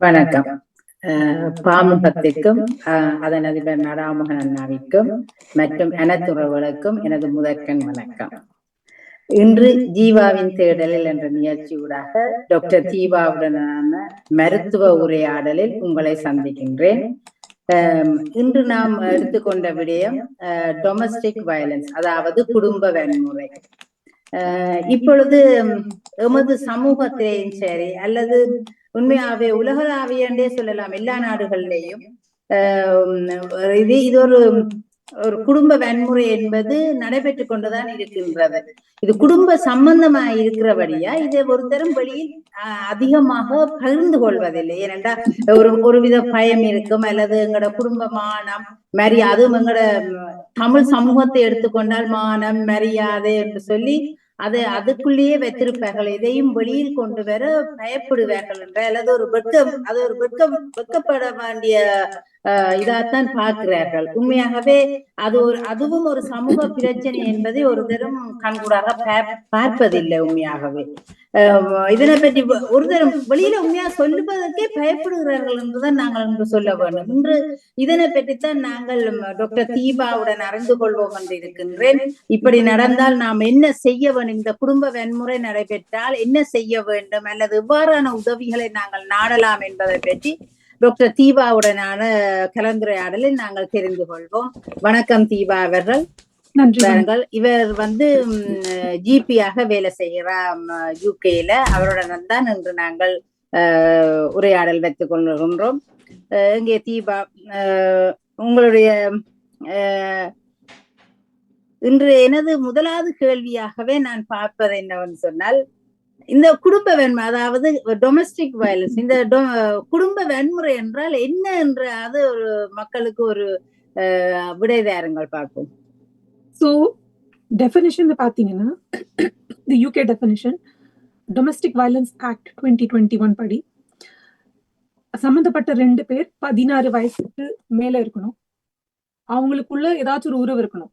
வணக்கம். பாமுகத்திற்கும் அதன் அதிபர் நராமகன் அண்ணாவிற்கும் மற்றும் அனைத்துறவுகளுக்கும் எனது முதற்கண் வணக்கம். இன்று ஜீவாவின் தேடலில் என்ற நிகழ்ச்சியூடாக டாக்டர் தீபாவுடனான மருத்துவ உரையாடலில் உங்களை சந்திக்கின்றேன். இன்று நாம் எடுத்துக்கொண்ட விடயம் டொமஸ்டிக் வயலன்ஸ், அதாவது குடும்ப வன்முறை. இப்பொழுது எமது சமூகத்திலேயும் சரி அல்லது உண்மையாவே உலகளாவியண்டே சொல்லலாம், எல்லா நாடுகளிலேயும் இது ஒரு குடும்ப வன்முறை என்பது நடைபெற்று கொண்டுதான் இருக்கின்றது. இது குடும்ப சம்பந்தமா இருக்கிறபடியா இதை ஒரு தரம் வெளியில் அதிகமாக பகிர்ந்து கொள்வதில்லை. ஏனென்றா ஒருவித பயம் இருக்கும், அல்லது எங்களோட குடும்ப மானம் மரியாதை, அதுவும் எங்களோட தமிழ் சமூகத்தை எடுத்துக்கொண்டால் மானம் மரியாதை என்று சொல்லி அதுக்குள்ளேயே வைத்திருப்பார்கள். இதையும் வெளியில் கொண்டு வர பயப்படுவார்கள் என்ற அல்லது ஒரு வெட்கப்பட வேண்டிய இதாத்தான் பார்க்கிறார்கள். உண்மையாகவே அதுவும் ஒரு சமூக பிரச்சனை என்பதை ஒரு தரம் கண்கூடாக பார்ப்பதில்லை. உண்மையாகவே இதனை பற்றி ஒரு தரம் வெளியில உண்மையா சொல்லுவதற்கே பயப்படுகிறார்கள் என்றுதான் நாங்கள் இன்று சொல்ல வேண்டும். இன்று இதனை பற்றித்தான் நாங்கள் டாக்டர் தீபாவுடன் அறிந்து கொள்வோம் என்று இருக்கின்றேன். இப்படி நடந்தால் நாம் என்ன செய்ய வேண்டும், இந்த குடும்ப வன்முறை நடைபெற்றால் என்ன செய்ய வேண்டும், அல்லது எவ்வாறான உதவிகளை நாங்கள் நாடலாம் என்பதை பற்றி டாக்டர் தீபாவுடனான கலந்துரையாடலில் நாங்கள் தெரிந்து கொள்வோம். வணக்கம் தீபா அவர்கள். நன்றி. இவர் ஜிபியாக வேலை செய்கிறார் யூகேல. அவருடன் தான் இன்று நாங்கள் உரையாடல் வைத்துக் கொள்கின்றோம். இங்கே தீபா, உங்களுடைய இன்று எனது முதலாவது கேள்வியாகவே நான் பார்ப்பது என்னவென்று சொன்னால், இந்த குடும்ப வன்முறை, அதாவது டொமஸ்டிக் வயலன்ஸ், இந்த குடும்ப வன்முறை என்றால் என்ன என்று அது ஒரு மக்களுக்கு ஒரு விடைதாருங்கள் பார்ப்போம். ஸோ டெஃபினிஷன் பாத்தீங்கன்னா, the UK definition domestic violence act 2021 படி சம்பந்தப்பட்ட 2 பேர் 16 வயசுக்கு மேல இருக்கணும். அவங்களுக்குள்ள ஏதாச்சும் ஒரு உறவு இருக்கணும்.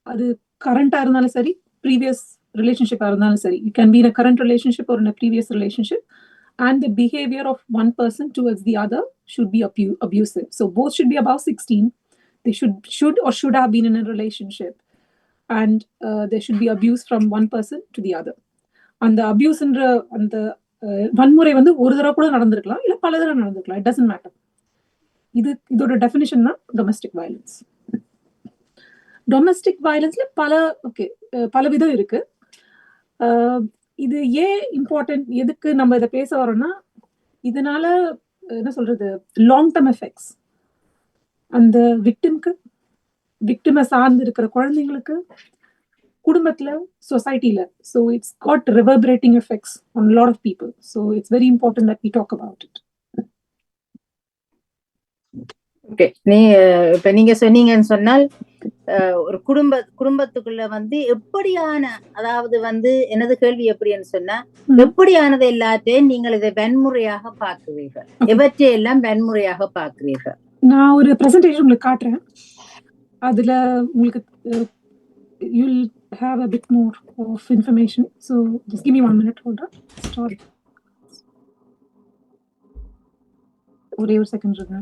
அது கரண்டா இருந்தாலும் சரி, ப்ரீவியஸ் ரிலேஷன்ஷிப்பா இருந்தாலும் சரி. It can be in a current relationship or in a previous relationship, and the behavior of one person towards the other should be abusive. So both should be above 16. They should have been in a relationship, and there should be abuse from one person to the other. அந்த அபியூஸ்ன்ற அந்த வன்முறை ஒரு தடவை கூட நடந்திருக்கலாம், இல்ல பல தடவை நடந்திருக்கலாம். It doesn't matter. இதோட டெஃபினிஷன் தான் டொமஸ்டிக் வயலன்ஸ். டொமஸ்டிக் வயலன்ஸ்ல பல விதம் இருக்கு. இது ஏன் இம்பார்ட்டன்ட், எதுக்கு நம்ம இதை பேச வரோம்னா, இதனால என்ன சொல்றது, லாங் டர்ம் எஃபெக்ட்ஸ் அந்த விக்டிமை சார்ந்து இருக்கிற குழந்தைங்களுக்கு, குடும்பத்துல, சொசைட்டில. So it's got reverberating effects on lot of people. So it's very important that we talk about it. Okay, இப்ப நீங்க சொன்னீங்கன்னு சொன்னால், ஒரு குடும்பத்துக்குள்ள எப்படியான, அதாவது எனது கேள்வி எப்படின்னு சொன்னா, எப்படியானது எல்லாத்தையும் நீங்கள் இதை வன்முறையாக பார்க்கிறீர்கள், எவற்றையெல்லாம் வன்முறையாக பார்க்கிறீர்கள்? நான் ஒரு பிரசன்டேஷன் உங்களுக்கு காட்டுறேன். அதுல உங்களுக்கு you'll have a bit more of information. So just give me 1 minute. Hold on. Start. ஒரே ஒரு செகண்ட் இருங்க.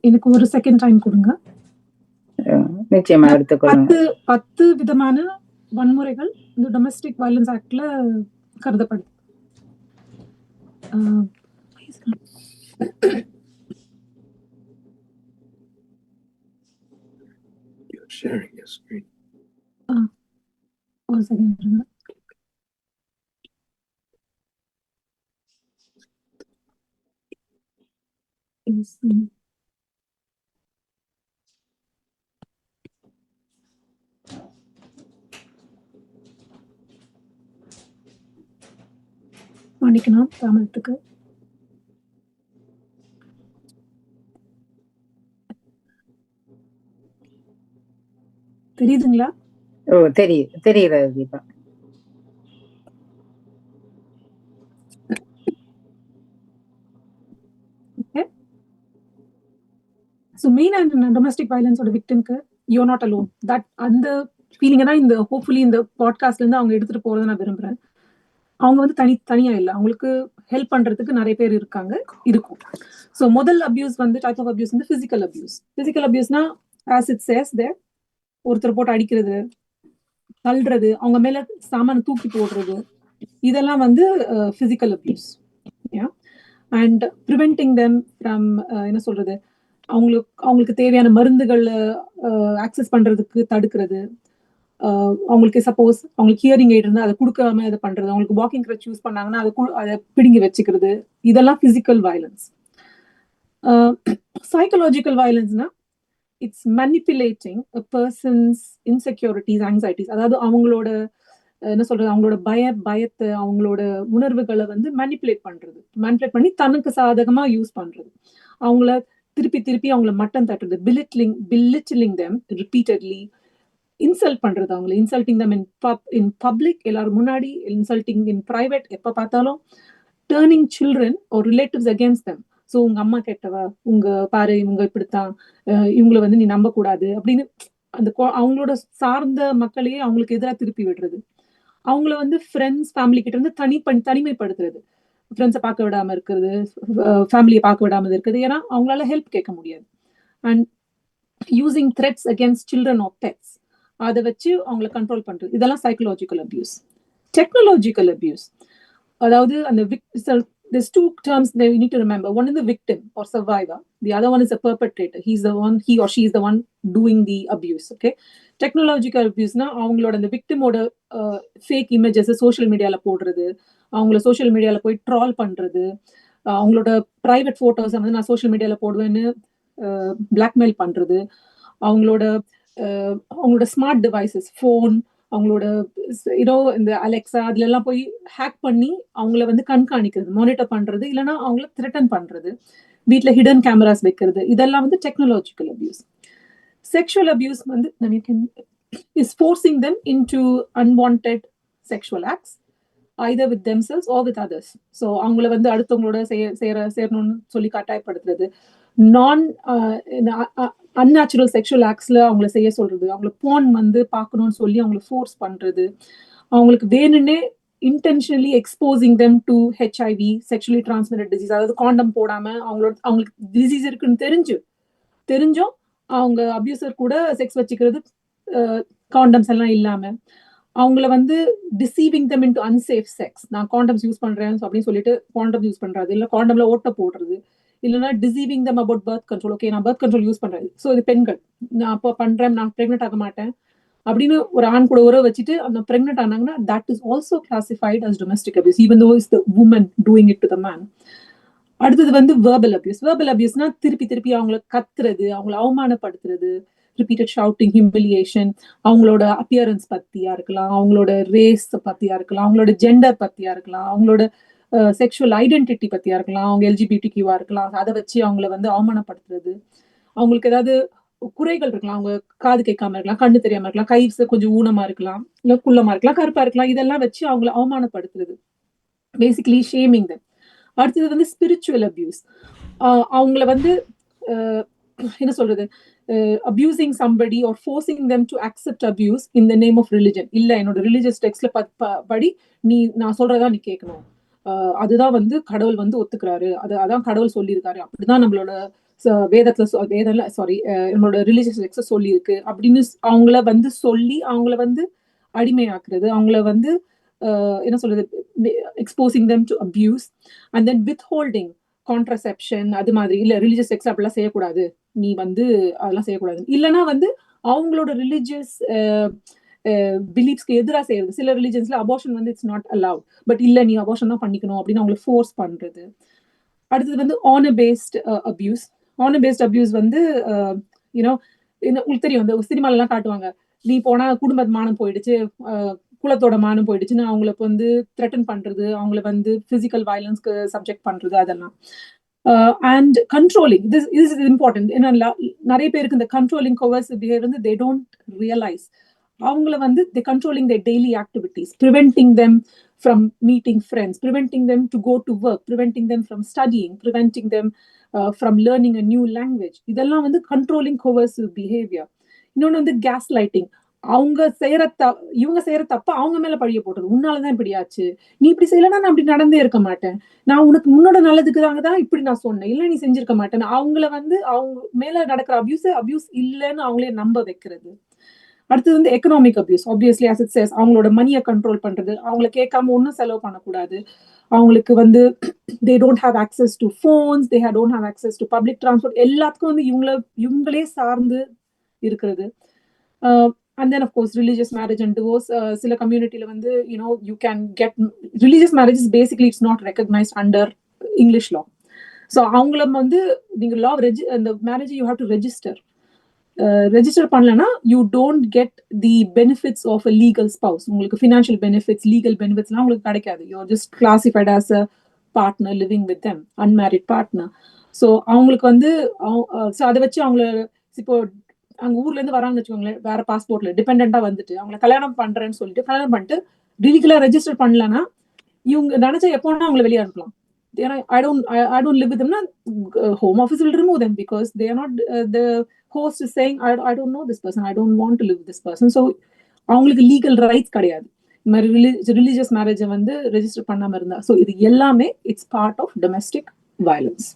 எனக்கு ஒரு செகண்ட் டைம் கொடுங்க. நிச்சயமா எடுத்துக்கொள்ளுங்க. 10 விதமான வன்முறைகள் இந்த டொமஸ்டிக் வயலன்ஸ் ஆக்ட்ல கருதப்படுது. You're sharing your screen. ஒரு செகண்ட் இருங்க. மன்னிக்கணும் தாமதத்துக்கு. தெரியுதுங்களா? ஓ, தெரியுது தீபா. ஸோ மெயினாக டொமஸ்டிக் வயலன்ஸோட விக்டிம்க்கு யூஆர் நாட் அலோன். தட் அந்த ஃபீலிங்கை தான் இந்த ஹோப்ஃபுல்லி இந்த பாட்காஸ்ட்ல இருந்து அவங்க எடுத்துட்டு போறதை நான் விரும்புறேன். அவங்க வந்து தனியா இல்லை, அவங்களுக்கு ஹெல்ப் பண்றதுக்கு நிறைய பேர் இருக்கும். ஸோ முதல் அபியூஸ் வந்து டைப் ஆஃப் அபியூஸ் வந்து பிசிக்கல் அபியூஸ். பிசிக்கல் அபியூஸ்னா ஆஸ் இட் சேஸ் தேர், ஒருத்தர் போட்டு அடிக்கிறது, தள்ளுறது, அவங்க மேல சாமான தூக்கி போடுறது, இதெல்லாம் வந்து physical abuse. And preventing them from என்ன சொல்றது, அவங்களுக்கு தேவையான மருந்துகளை ஆக்சஸ் பண்றதுக்கு தடுக்கிறது, அவங்களுக்கு சப்போஸ் அவங்களுக்கு ஹியரிங் எய்ட் இருந்தால் அதை கொடுக்காம இதை பண்றது, அவங்களுக்கு வாக்கிங் கிரட்ச் யூஸ் பண்ணாங்கன்னா அதை பிடுங்கி வச்சுக்கிறது, இதெல்லாம் பிசிக்கல் வயலன்ஸ். சைக்கலாஜிக்கல் வயலன்ஸ்னா it's manipulating a person's insecurities, anxieties. அதாவது அவங்களோட என்ன சொல்றது, அவங்களோட பயத்தை, அவங்களோட உணர்வுகளை வந்து மேனிப்புலேட் பண்ணி தனக்கு சாதகமா யூஸ் பண்றது, அவங்கள திருப்பி அவங்கள மட்டம் தட்டுறது, belittling them repeatedly, இன்சல்ட் பண்றது, அவங்களை இன்சல்ட்டிங் தம் இன் பப்ளிக், எல்லாரும் முன்னாடி, இன்சல்ட்டிங் இன் பிரைவேட், எப்ப பார்த்தாலும் turning children are relatives against them. So உங்க அம்மா கெட்டவ, உங்க பாரு இவங்க இப்படித்தான், இவங்களை வந்து நீ நம்ப கூடாது அப்படின்னு அந்த அவங்களோட சார்ந்த மக்களையே அவங்களுக்கு எதிராக திருப்பி விடுறது, அவங்கள வந்து ஃப்ரெண்ட்ஸ் ஃபேமிலி கிட்ட இருந்து தனிமைப்படுத்துறது, ஃப்ரெண்ட்ஸை பார்க்க விடாம இருக்கிறது, ஃபேமிலியை பார்க்க விடாம இருக்கிறது, ஏன்னா அவங்களால ஹெல்ப் கேட்க முடியாது. And using threats against children or pets, அதை வச்சு அவங்களை கண்ட்ரோல் பண்றது, இதெல்லாம் சைக்கலாஜிக்கல் அபியூஸ். டெக்னாலஜிக்கல் அபியூஸ், அதாவது அந்த there's two terms that we need to remember. One is the victim or survivor, the other one is a perpetrator. He or she is the one doing the abuse. Okay, technological abuse na avangaloda and the victim oda fake images social media la podradhu, avangala social media la poi troll பண்றது, அவங்களோட private photos வந்து நான் social media la போடுவேன்னு blackmail பண்றது, அவங்களோட smart devices, phone, அவங்களோட இந்த Alexa அதுல எல்லாம் போய் ஹேக் பண்ணி அவங்கள வந்து கண்காணிக்கிறது, மானிட்டர் பண்றது, இல்லைன்னா அவங்கள த்ரெட்டன் பண்றது, வீட்டுல ஹிடன் கேமராஸ் வைக்கிறது, இதெல்லாம் வந்து டெக்னாலஜிக்கல் அபியூஸ். செக்ஷுவல் அபியூஸ் வந்து is forcing them into unwanted sexual acts either with themselves or with others. So அவங்கள வந்து அடுத்தவங்களோட சேரணும்னு சொல்லி கட்டாயப்படுத்துறது, unnatural sexual actsல அவங்கள செய்ய சொல்றது, அவங்கள போன் வந்து பார்க்கணும்னு சொல்லி அவங்கள ஃபோர்ஸ் பண்றது, அவங்களுக்கு வேணும்னே intentionally exposing them to HIV, sexually transmitted disease, அதாவது காண்டம் போடாம அவங்களுக்கு டிசீஸ் இருக்குன்னு தெரிஞ்சும் அவங்க அபியூசர் கூட செக்ஸ் வச்சுக்கிறது, காண்டம்ஸ் எல்லாம் இல்லாம, அவங்கள வந்து deceiving them into unsafe sex, நான் காண்டம்ஸ் யூஸ் பண்றேன் அப்படின்னு சொல்லிட்டு காண்டம் யூஸ் பண்றது, இல்ல காண்டம்ல ஓட்ட போடுறது, இல்லைன்னா deceiving them about birth control. Okay, நான் birth control யூஸ் பண்றேன், ஸோ இது பெண்கள், நான் அப்போ பண்றேன், நான் பிரெக்னென்ட் ஆக மாட்டேன் அப்படின்னு ஒரு ஆண் கூட உறவு வச்சுட்டு அந்த pregnant ஆனாங்கன்னா that is also classified as domestic abuse, even though it's the woman doing it to the man. அடுத்தது வந்து verbal abuse. verbal abuseனா திருப்பி அவங்கள கத்துறது, அவங்கள அவமானப்படுத்துறது, repeated shouting, humiliation, அவங்களோட அப்பியரன்ஸ் பத்தியா இருக்கலாம், அவங்களோட ரேஸ் பத்தியா இருக்கலாம், அவங்களோட ஜெண்டர் பத்தியா இருக்கலாம், அவங்களோட செக்ஷுவல் ஐடென்டிட்டி பத்தியா இருக்கலாம், அவங்க LGBTQ-வா இருக்கலாம், அதை வச்சு அவங்கள வந்து அவமானப்படுத்துறது, அவங்களுக்கு ஏதாவது குறைகள் இருக்கலாம், அவங்க காது கேட்காம இருக்கலாம், கண்ணு தெரியாம இருக்கலாம், கை கொஞ்சம் ஊனமா இருக்கலாம், இல்ல குள்ளமா இருக்கலாம், கருப்பா இருக்கலாம், இதெல்லாம் வச்சு அவங்கள அவமானப்படுத்துறது, பேசிக்கலி ஷேமிங் them. அடுத்தது வந்து ஸ்பிரிச்சுவல் அபியூஸ், அவங்கள வந்து என்ன சொல்றது, abusing somebody or forcing them to accept abuse in the name of religion. இல்ல என்னோட ரிலிஜியஸ் டெக்ஸ்ட்ல படி நான் சொல்றதா நீ கேட்கணும், அதுதான் வந்து கடவுள் வந்து ஒத்துக்கிறாரு, அதான் கடவுள் சொல்லியிருக்காரு, அப்படிதான் நம்மளோட நம்மளோட ரிலிஜியஸ் டெக்ஸ்ட் சொல்லி இருக்கு அப்படின்னு அவங்கள வந்து சொல்லி அவங்கள வந்து அடிமையாக்குறது, அவங்கள வந்து என்ன சொல்றது, exposing them to abuse and then withholding contraception, அது மாதிரி, இல்ல ரிலிஜியஸ் செக்ஸ் அப்படிலாம் செய்யக்கூடாது, நீ வந்து அதெல்லாம் செய்யக்கூடாது, இல்லைன்னா வந்து அவங்களோட ரிலிஜியஸ் பிலீஃப்ஸ்க்கு எதிராக செய்யறது. சில ரிலிஜன்ஸ்ல அபார்ஷன் வந்து இட்ஸ் நாட் அலவுட், பட் இல்ல நீ அபார்ஷன் தான் பண்ணிக்கணும் அப்படின்னு அவங்களை ஃபோர்ஸ் பண்றது. அடுத்தது வந்து honour based abuse. Honour based abuse வந்து உங்களுக்கு தெரியும், இந்த சினிமால எல்லாம் காட்டுவாங்க, நீ போனா குடும்ப மானம் போயிடுச்சு, குலத்தோட மானம் போயிடுச்சுன்னு அவங்கள வந்து த்ரெட்டன் பண்றது, அவங்கள வந்து பிசிக்கல் வயலன்ஸ்க்கு சப்ஜெக்ட் பண்றது, அதெல்லாம். And controlling, this is important. ஏன்னா நிறைய பேருக்கு இந்த கண்ட்ரோலிங் coercive behavior வந்து they don't realize. அவங்கள வந்து they controlling their daily activities, preventing them from meeting friends, preventing them to go to work, preventing them from studying, preventing them from learning a new language. இதெல்லாம் வந்து controlling coercive behavior. இன்னொன்று வந்து gaslighting, அவங்க இவங்க செய்யற தப்ப அவங்க மேல பழிய போட்டது. உன்னாலதான் இப்படி ஆச்சு, நீ இப்படி செய்யலன்னா நான் அப்படி நடந்தே இருக்க மாட்டேன், நான் உனக்கு முன்னோட நல்லதுக்குதாங்கதான் இப்படி நான் சொன்னேன், இல்ல நீ செஞ்சிருக்க மாட்டேன். அவங்கள அவங்க மேல நடக்கிற அபியூஸ் இல்லைன்னு அவங்களே நம்ப வைக்கிறது. அடுத்தது வந்து economic abuse. Obviously as it says, அவங்களோட மணியை கண்ட்ரோல் பண்றது, அவங்கள கேட்காம ஒன்னும் செலவு பண்ணக்கூடாது, அவங்களுக்கு வந்து they don't have access to phones, they don't have access to public transport, எல்லாத்துக்கும் வந்து இவங்களே சார்ந்து இருக்கிறது. And then of course religious marriage and divorce. சில கம்யூனிட்டில வந்து you can get religious marriages, basically it's not recognized under English law. So அவங்கள வந்து நீங்க law அந்த marriage you have to register பண்ணலனா you don't get the benefits of a legal spouse. உங்களுக்கு financial benefits, legal benefits எல்லாம் உங்களுக்கு கிடைக்காது. You're just classified as a partner living with them, unmarried partner. So அவங்களுக்கு வந்து அதை வச்சு அவங்கள இப்போ அங்க ஊர்ல இருந்து வராங்கன்னு வச்சுக்கோங்களேன், வேற பாஸ்போர்ட்ல டிபெண்டா வந்துட்டு அவங்களை கல்யாணம் பண்றேன்னு சொல்லிட்டு கல்யாணம் பண்ணிட்டு லீகலா ரெஜிஸ்டர் பண்ணலன்னா இவங்க நினைச்சா எப்போ வேணா அவங்களை வெளியே அனுப்பலாம். I don't live with them, home office will remove them because they are not the host is saying I don't know this person, I don't want to live with this person. So அவங்களுக்கு legal rights கிடையாது. இந்த மாதிரி religious மேரேஜை வந்து register பண்ணாம இருந்தா. So இது எல்லாமே it's part of domestic violence.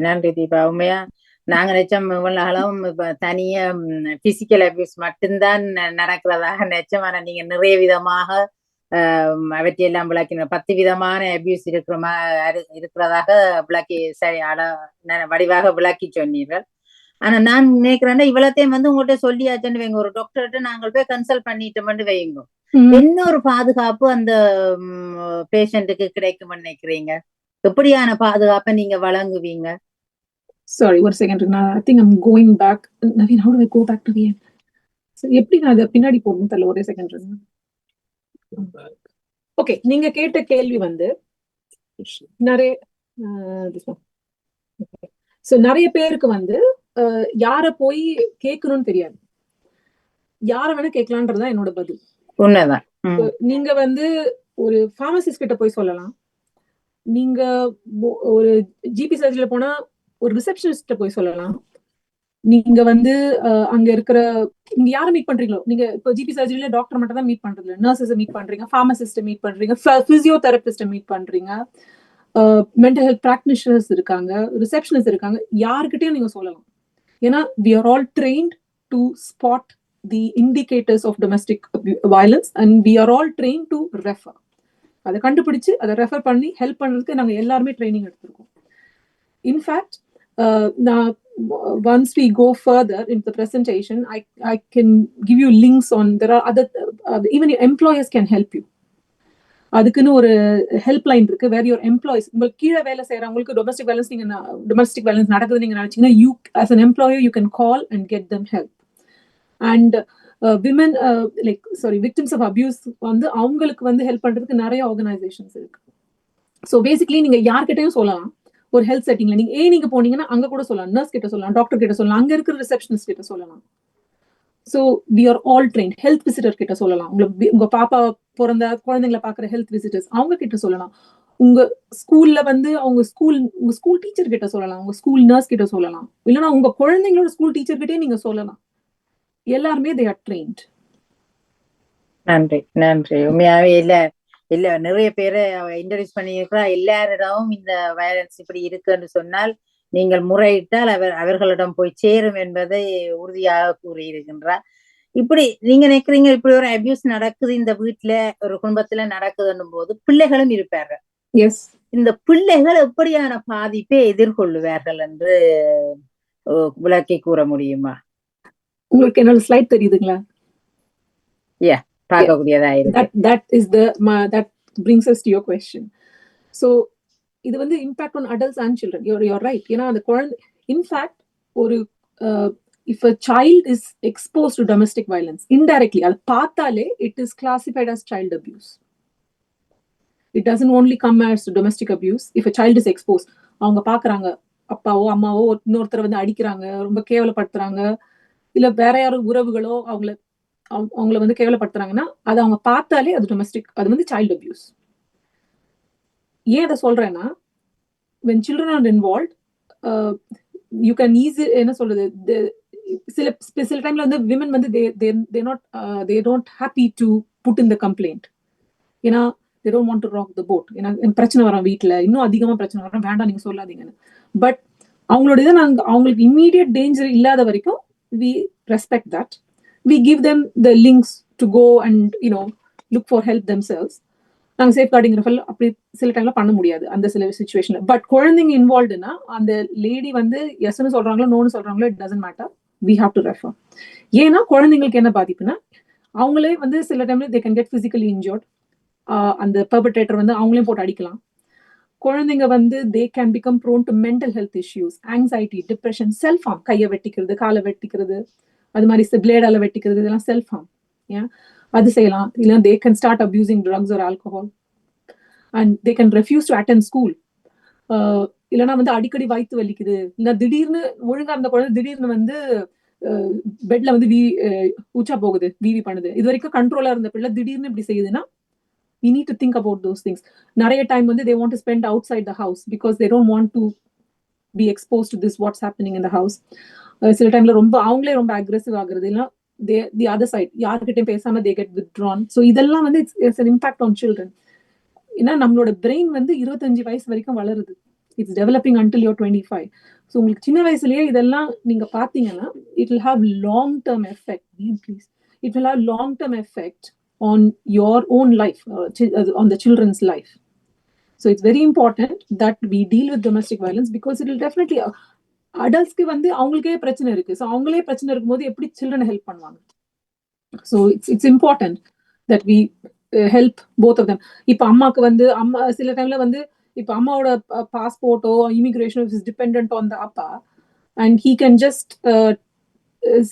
நன்றி தீபா. உண்மையா நாங்க நினைச்சோம் இவ்வளவும் தனியா பிசிக்கல் அபியூஸ் மட்டும்தான் நடக்கிறதாக நினைச்சோம். ஆனா நீங்க நிறைய விதமாக அவற்றையெல்லாம் விளக்கின 10 விதமான அபியூஸ் இருக்கிறதாக விளக்கி வடிவாக விளக்கி சொன்னீர்கள். ஆனா நான் நினைக்கிறேன்னா இவ்வளத்தையும் வந்து உங்கள்கிட்ட சொல்லியாச்சுன்னு வைங்க, ஒரு டாக்டர்கிட்ட நாங்கள் போய் கன்சல்ட் பண்ணிட்டோம்னு வைங்க, என்ன ஒரு பாதுகாப்பு அந்த பேஷண்ட்டுக்கு கிடைக்கும்னு நினைக்கிறீங்க? எப்படியான பாதுகாப்பை நீங்க வழங்குவீங்க? Sorry, one second. I think I'm going back. Naveen, how do I go back to the end? So, எப்படி நான் அதை பின்னாடி போகணும் தெரியல. ஒரே செகண்ட். ஓகே, நீங்க கேட்ட கேள்வி வந்து நிறைய நிறைய பேருக்கு வந்து யார போய் கேட்கணும்னு தெரியாது. யார வேணா கேட்கலான்றதுதான் என்னோட பதில். உண்மைதான். நீங்க வந்து ஒரு பார்மசிஸ்ட் கிட்ட போய் சொல்லலாம், நீங்க ஒரு ஜிபி சர்ஜரியில போனா ஒரு ரிசப்ஷனிஸ்ட போய் சொல்லலாம், நீங்க வந்து அங்க இருக்கிற நீங்க யாரை மீட் பண்றீங்களோ, நீங்க இப்போ ஜிபி சர்ஜரியில டாக்டர் மட்டும் தான் மீட் பண்றது இல்லை, நர்சஸ் மீட் பண்றீங்க, பார்மசிஸ்ட மீட் பண்றீங்க, பிசியோதெரபிஸ்ட மீட் பண்றீங்க, மென்டல் ஹெல்த் பிராக்டிஷனர்ஸ் இருக்காங்க, ரிசப்ஷனிஸ்ட் இருக்காங்க, யாருக்கிட்டையும் நீங்க சொல்லலாம். ஏன்னா we are all trained to spot the indicators of domestic violence and we are all trained to refer. அதை கண்டுபிடிச்சு அதை ரெஃபர் பண்ணி ஹெல்ப் பண்றதுக்கு நாங்க எல்லாருமே ட்ரைனிங் எடுத்திருக்கோம். In fact once we go further in the presentation, I can give you links on, there are other even your employers can help you. அதுக்குன்னு ஒரு ஹெல்ப் லைன் இருக்கு, வேர் யுவர் எம்ப்ளாயிஸ், உங்களுக்கு கீழே வேலை செய்யறவங்களுக்கு டொமஸ்டிக் வயலன்ஸ் நடக்குது நீங்க நினைச்சீங்கன்னா, you as an employer you can call and get them help. And women victims of abuse வந்து அவங்களுக்கு வந்து ஹெல்ப் பண்றதுக்கு நிறைய ஆர்கனைசேஷன்ஸ் இருக்கு. ஸோ பேசிக்கலி நீங்க யார்கிட்டையும் சொல்லலாம். ஒரு ஹெல்த் செட்டிங்ல நீங்க போனீங்கன்னா அங்க கூட சொல்லலாம், நர்ஸ் கிட்ட சொல்லலாம், டாக்டர் கிட்ட சொல்லலாம், அங்க இருக்கிற ரிசப்ஷனிஸ்ட் கிட்ட சொல்லலாம். So we are all trained. Health visitor கிட்ட சொல்லலாம், உங்க பாப்பா பிறந்த குழந்தைங்களை பாக்குற ஹெல்த் விசிட்டர்ஸ் அவங்க கிட்ட சொல்லலாம், உங்க ஸ்கூல்ல வந்து உங்க ஸ்கூல் டீச்சர் கிட்ட சொல்லலாம், உங்க ஸ்கூல் நர்ஸ் கிட்ட சொல்லலாம், இல்லைன்னா உங்க குழந்தைங்களோட ஸ்கூல் டீச்சர் கிட்டே நீங்க சொல்லலாம். எல்லாருமே they are trained. நன்றி. உண்மையாவே இல்ல நிறைய பேரை இன்ட்ரோடியூஸ் பண்ணியிருக்கிறா. எல்லாரிடமும் இந்த வயலன்ஸ் இப்படி இருக்குன்னு சொன்னால் நீங்கள் முறையிட்டால் அவர்களிடம் போய் சேரும் என்பதை உறுதியாக கூறியிருக்கின்றார். இப்படி நீங்க நினைக்கிறீங்க, இப்படி ஒரு அபியூஸ் நடக்குது இந்த வீட்டுல, ஒரு குடும்பத்துல நடக்குதுன்னும் போது பிள்ளைகளும் இருப்பார்கள். எஸ், இந்த பிள்ளைகள் எப்படியான பாதிப்பை எதிர்கொள்ளுவார்கள் என்று விளக்கி கூற முடியுமா? உங்களுக்கு என்னோட ஸ்லைட் தெரியுதுங்களா? பார்க்கக்கூடியதா இருக்கு. That brings us to your question. So இது வந்து impact on adults and children. You're right. ஏன்னா அந்த குழந்தை, in fact, ஒரு if a child is exposed to domestic violence indirectly, அது பார்த்தாலே it is classified as child abuse. It doesn't only come as domestic abuse. If a child is exposed, அவங்க பாக்குறாங்க அப்பாவோ அம்மாவோ இன்னொருத்தரை வந்து அடிக்கிறாங்க, ரொம்ப கேவலப்படுத்துறாங்க, இல்ல வேற யாரும் உறவுகளோ அவங்கள வந்து கேவலப்படுத்துறாங்கன்னா அது அவங்க பார்த்தாலே அது டொமெஸ்டிக், அது வந்து சைல்ட் அபியூஸ். ஏன் அதை சொல்றேன்னா, when children are involved, you can easily என்ன சொல்றது, சில டைம்ல வந்து விமன் வந்து they don't happy to put in the complaint. ஏன்னா they don't want to rock the boat. ஏன்னா பிரச்சனை வரும் வீட்டுல, இன்னும் அதிகமா பிரச்சனை வரும், வேண்டாம் நீங்க சொல்லாதீங்கன்னு. பட் அவங்களோட இதை அவங்களுக்கு இம்மீடியட் டேஞ்சர் இல்லாத வரைக்கும் we respect that. We give them the links to go and look for help themselves. நாங்க சேஃப் கார்டிங் ரெஃபர் அப்படி சில டைம்ல பண்ண முடியாது அந்த சில சுச்சுவேஷன்ல. பட் குழந்தைங்க இன்வால்வ்டுனா அந்த லேடி வந்து எஸ்ன்னு சொல்றாங்களோ நோன்னு சொல்றாங்களோ it doesn't matter, we have to refer. ஏன்னா குழந்தைங்களுக்கு என்ன பாதிப்புனா அவங்களே வந்து சில டைம்ல they can get physically injured. அந்த பெர்பட்ரேட்டர் வந்து அவங்களையும் போட்டு அடிக்கலாம். குழந்தைங்க வந்து they can become prone to mental health issues, anxiety, depression, self harm. கையை வெட்டிக்கிறது, காலை வெட்டிக்கிறது, அது மாதிரி பிளேடால வெட்டிக்கிறது, இதெல்லாம் செல்ஃப் ஹார்ம். ஏன் அது செய்யலாம். இல்ல they can start abusing drugs or alcohol and they can refuse to attend school. இல்லைன்னா வந்து அடிக்கடி வயிற்று வலிக்குது, இல்ல திடீர்னு ஒழுங்கா இருந்த குழந்தை திடீர்னு வந்து பெட்ல வந்து ஊச்சா போகுது, வீவி பண்ணுது. இது வரைக்கும் கண்ட்ரோலா இருந்த பிள்ளை திடீர்னு இப்படி செய்யுதுன்னா we need to think about those things. நிறைய டைம் வந்து they want to spend outside the house because they don't want to be exposed to this what's happening in the house. சில டைம்ல அவங்களே ரொம்ப அக்ரெசிவ் ஆகுறது, இல்ல the other side யார்கிட்டயும் பேசாம they get withdrawn. So இதெல்லாம் வந்து it's an impact on children. ஏன்னா நம்மளோட பிரெயின் வந்து 25 வயசு வரைக்கும் வளருது. It's developing until you're 25. So உங்களுக்கு சின்ன வயசுலயே இதெல்லாம் நீங்க பாத்தீங்கன்னா it will have long term effect. Please, it will have long term effect on your own life, on the children's life. So it's very important that we deal with domestic violence because it will definitely adultsக்கு வந்து அவங்களுக்கே பிரச்சனை இருக்கு. So அவங்களே பிரச்சனை இருக்கும்போது எப்படி சில்ட்ரனை help பண்ணுவாங்க? So it's important that we help both of them. இப்போ அம்மாக்கு வந்து சில டைம்ல வந்து இப்போ அம்மாவோட பாஸ்போர்ட்டோ இமிகிரேஷனோ இஸ் டிபெண்டன்ட் ஆன் த அப்பா and he can just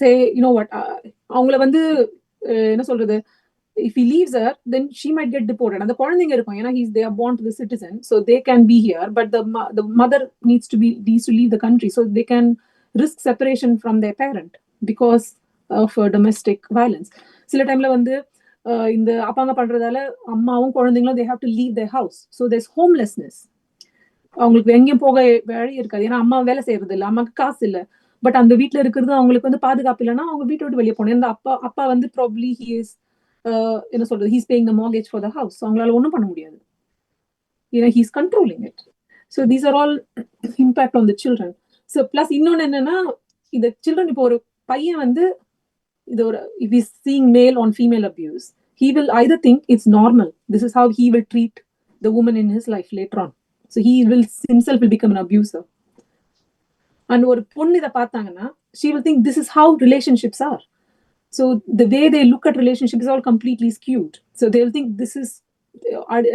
say what, அவங்கள வந்து என்ன சொல்றது, if he leaves her then she might get deported. And the குழந்தைங்க இருக்கும், ஏன்னா they are born to the citizen, so they can be here, but the mother needs to leave the country, so they can risk separation from their parent because of domestic violence. சில டைம்ல வந்து இந்த அப்பாங்க பண்றதால அம்மாவும் குழந்தைங்களும் they have to leave their house, so there's homelessness. அவங்களுக்கு எங்கேயும் போக வழி இருக்காது, ஏன்னா அம்மா வேலை செய்யறது இல்லை, அம்மாக்கு காசு இல்லை, பட் அந்த வீட்டுல இருக்கிறது அவங்களுக்கு வந்து பாதுகாப்பு இல்லைன்னா அவங்க வீட்டை விட்டு வெளியே போகணும். இந்த அப்பா வந்து probably he is என்ன சொல்றது, he's paying the mortgage for the house, so அவங்களால ஒன்றும் பண்ண முடியாது, he's controlling it. So these are all impact on the children. So plus இன்னொன்னு என்னன்னா, இந்த children இப்போ ஒரு பையன் வந்து இது ஒரு if he's seeing male on female abuse, he will either think it's normal, this is how he will treat the woman in his life later on, so he will himself will become an abuser. And ஒரு பொண்ணு இதை பார்த்தாங்கன்னா she will think this is how relationships are. So the way they look at relationships is all completely skewed. So they will think this is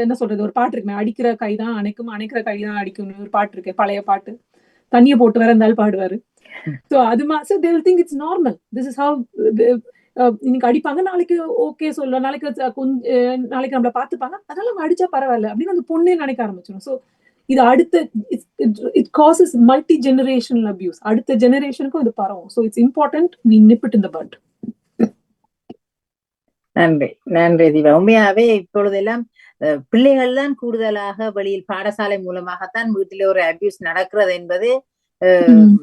என்ன சொல்றது, ஒரு பாட்டு இருக்கு, அடிக்கிற கை தான் அணைக்கும், அணைக்கிற கை தான் அடிக்கும்னு ஒரு பாட்டு இருக்கு, பழைய பாட்டு, தண்ணியை போட்டு வேற இருந்தாலும் பாடுவாரு. So அது so they will think it's normal, this is how இன்னைக்கு அடிப்பாங்க, நாளைக்கு ஓகே சொல்லுவோம், நாளைக்கு நம்மள பாத்துப்பாங்க, அதெல்லாம் அடிச்சா பரவாயில்ல அப்படின்னு அந்த பொண்ணே நினைக்க ஆரம்பிச்சிடும். ஸோ இது அடுத்த it causes multi generational abuse, அடுத்த ஜெனரேஷனுக்கும் இது பரவும். So it's important we nip it in the bud. நன்றி தீபா. உண்மையாவே இப்பொழுதெல்லாம் பிள்ளைகள் தான் கூடுதலாக வெளியில் பாடசாலை மூலமாகத்தான் வீட்டிலே ஒரு அபியூஸ் நடக்கிறது என்பது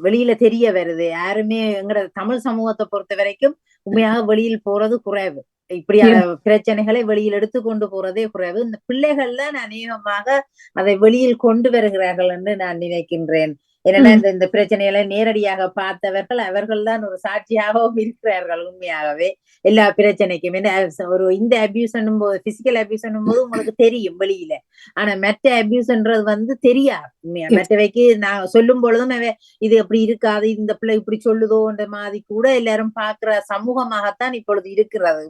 வெளியில தெரிய வருது. யாருமே எங்கட தமிழ் சமூகத்தை பொறுத்த வரைக்கும் உண்மையாக வெளியில் போறது குறைவு, இப்படியான பிரச்சனைகளை வெளியில் எடுத்துக்கொண்டு போறதே குறைவு. இந்த பிள்ளைகள் தான் அநேகமாக அதை வெளியில் கொண்டு வருகிறார்கள் என்று நான் நினைக்கின்றேன். ஏன்னா இந்த பிரச்சனைகளை நேரடியாக பார்த்தவர்கள் அவர்கள் தான் ஒரு சாட்சியாகவும் இருக்கிறார்கள். உண்மையாகவே எல்லா பிரச்சனைக்கும் ஒரு இந்த அபியூஸ் போது, பிசிக்கல் அபியூஸ் போது உங்களுக்கு தெரியும் வெளியில, ஆனா மற்ற அபியூஸ்ன்றது வந்து தெரியாது. மற்றவைக்கு நான் சொல்லும் பொழுதும் இது எப்படி இருக்காது, இந்த பிள்ளை இப்படி சொல்லுதோன்ற மாதிரி கூட எல்லாரும் பாக்குற சமூகமாகத்தான் இப்பொழுது இருக்கிறது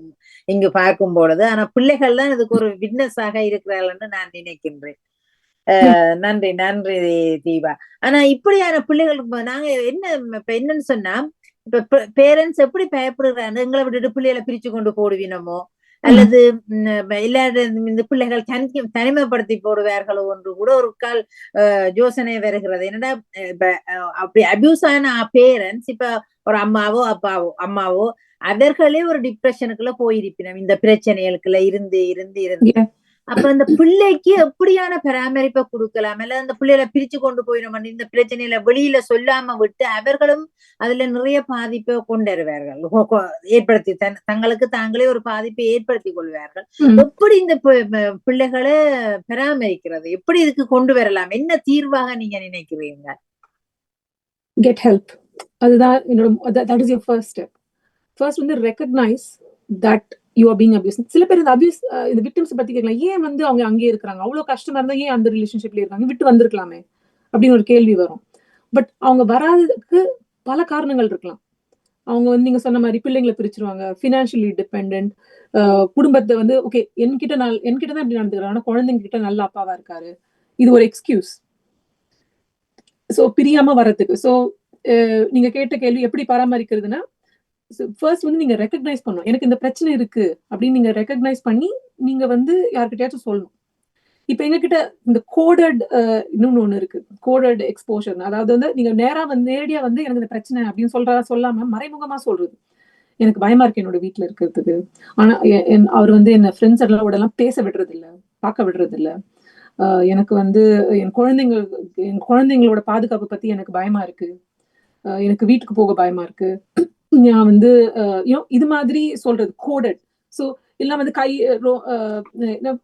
இங்கு பார்க்கும் பொழுது. ஆனா பிள்ளைகள் தான் இதுக்கு ஒரு விட்னஸாக இருக்கிறார்கள் என்று நான் நினைக்கின்றேன். நன்றி தீபா. ஆனா இப்படியான பிள்ளைகளுக்கு நாங்க என்னன்னு சொன்னா, இப்ப பேரண்ட்ஸ் எப்படி பயப்படுறாங்க, எங்களை விட்டுட்டு பிள்ளைகளை பிரிச்சு கொண்டு போடுவினமோ, அல்லது இந்த பிள்ளைகள் தனிமைப்படுத்தி போடுவார்களோ என்று கூட ஒரு கால் யோசனை வருகிறது. என்னடா அப்படி அபியூஸ் ஆன பேரண்ட்ஸ் இப்ப ஒரு அம்மாவோ அம்மாவோ அவர்களே ஒரு டிப்ரெஷனுக்குள்ள போயிருப்பினோம் இந்த பிரச்சனைகளுக்குள்ள இருந்து அப்ப அந்த பிள்ளைக்கு எப்படியான பராமரிப்பை கொடுக்கலாம், அல்ல அந்த பிள்ளைகளை பிரிச்சு கொண்டு போயிடும், இந்த பிரச்சனையில வெளியில சொல்லாம விட்டு அவர்களும் அதுல நிறைய பாதிப்பை கொண்டு வருவார்கள், ஏற்படுத்தி தங்களுக்கு தாங்களே ஒரு பாதிப்பை ஏற்படுத்தி கொள்வார்கள். எப்படி இந்த பிள்ளைகளை பராமரிக்கிறது, எப்படி இதுக்கு கொண்டு வரலாம், என்ன தீர்வாக நீங்க நினைக்கிறீங்க? Get help. அதுதான் என்னோட that is your first step. First வந்து recognize that you are being abused. சில பேர் இந்த அபியூஸ் இந்த விக்டிம்ஸ் பத்தி கேட்கலாம், ஏன் வந்து அவங்க அங்கேயே இருக்கிறாங்க, அவ்வளவு கஷ்டமா இருந்தா ஏன் அந்த ரிலேஷன்ஷிப்ல இருக்காங்க, விட்டு வந்திருக்கலாமே அப்படின்னு ஒரு கேள்வி வரும். பட் அவங்க வராததுக்கு பல காரணங்கள் இருக்கலாம். அவங்க வந்து நீங்க சொன்ன மாதிரி பிள்ளைங்களை பிரிச்சிருவாங்க, ஃபினான்ஷியலி டிபெண்டன்ட், குடும்பத்தை வந்து ஓகே என்கிட்ட தான் இப்படி நடந்துக்கிறாங்க, ஆனா குழந்தைங்க கிட்ட நல்ல அப்பாவா இருக்காரு, இது ஒரு எக்ஸ்கியூஸ். ஸோ பிரியாம வர்றதுக்கு. ஸோ நீங்க கேட்ட கேள்வி எப்படி பராமரிக்கிறதுனா, ஃபர்ஸ்ட் வந்து நீங்க ரெக்கக்னைஸ் பண்ணணும், எனக்கு இந்த பிரச்சனை இருக்கு அப்படின்னு நீங்க ரெக்கக்னைஸ் பண்ணி நீங்க வந்து யார்கிட்டயாச்சும் சொல்லணும். இப்ப எங்ககிட்ட இந்த கோடட் இன்னொன்னு ஒண்ணு இருக்கு, கோடட் எக்ஸ்போஷர். அதாவது வந்து நீங்க நேரடியா வந்து எனக்கு இந்த பிரச்சனை அப்படின்னு சொல்லாம மறைமுகமா சொல்றது. எனக்கு பயமா இருக்கு என்னோட வீட்டுல இருக்கிறதுக்கு, ஆனா அவர் வந்து என்ன ஃப்ரெண்ட்ஸ் எல்லாம் பேச விடுறது இல்ல, பார்க்க விடுறது இல்ல, எனக்கு வந்து என் குழந்தைங்களோட பாதுகாப்பு பத்தி எனக்கு பயமா இருக்கு, எனக்கு வீட்டுக்கு போக பயமா இருக்கு, நான் வந்து இது மாதிரி சொல்றது கோடட். ஸோ இல்ல வந்து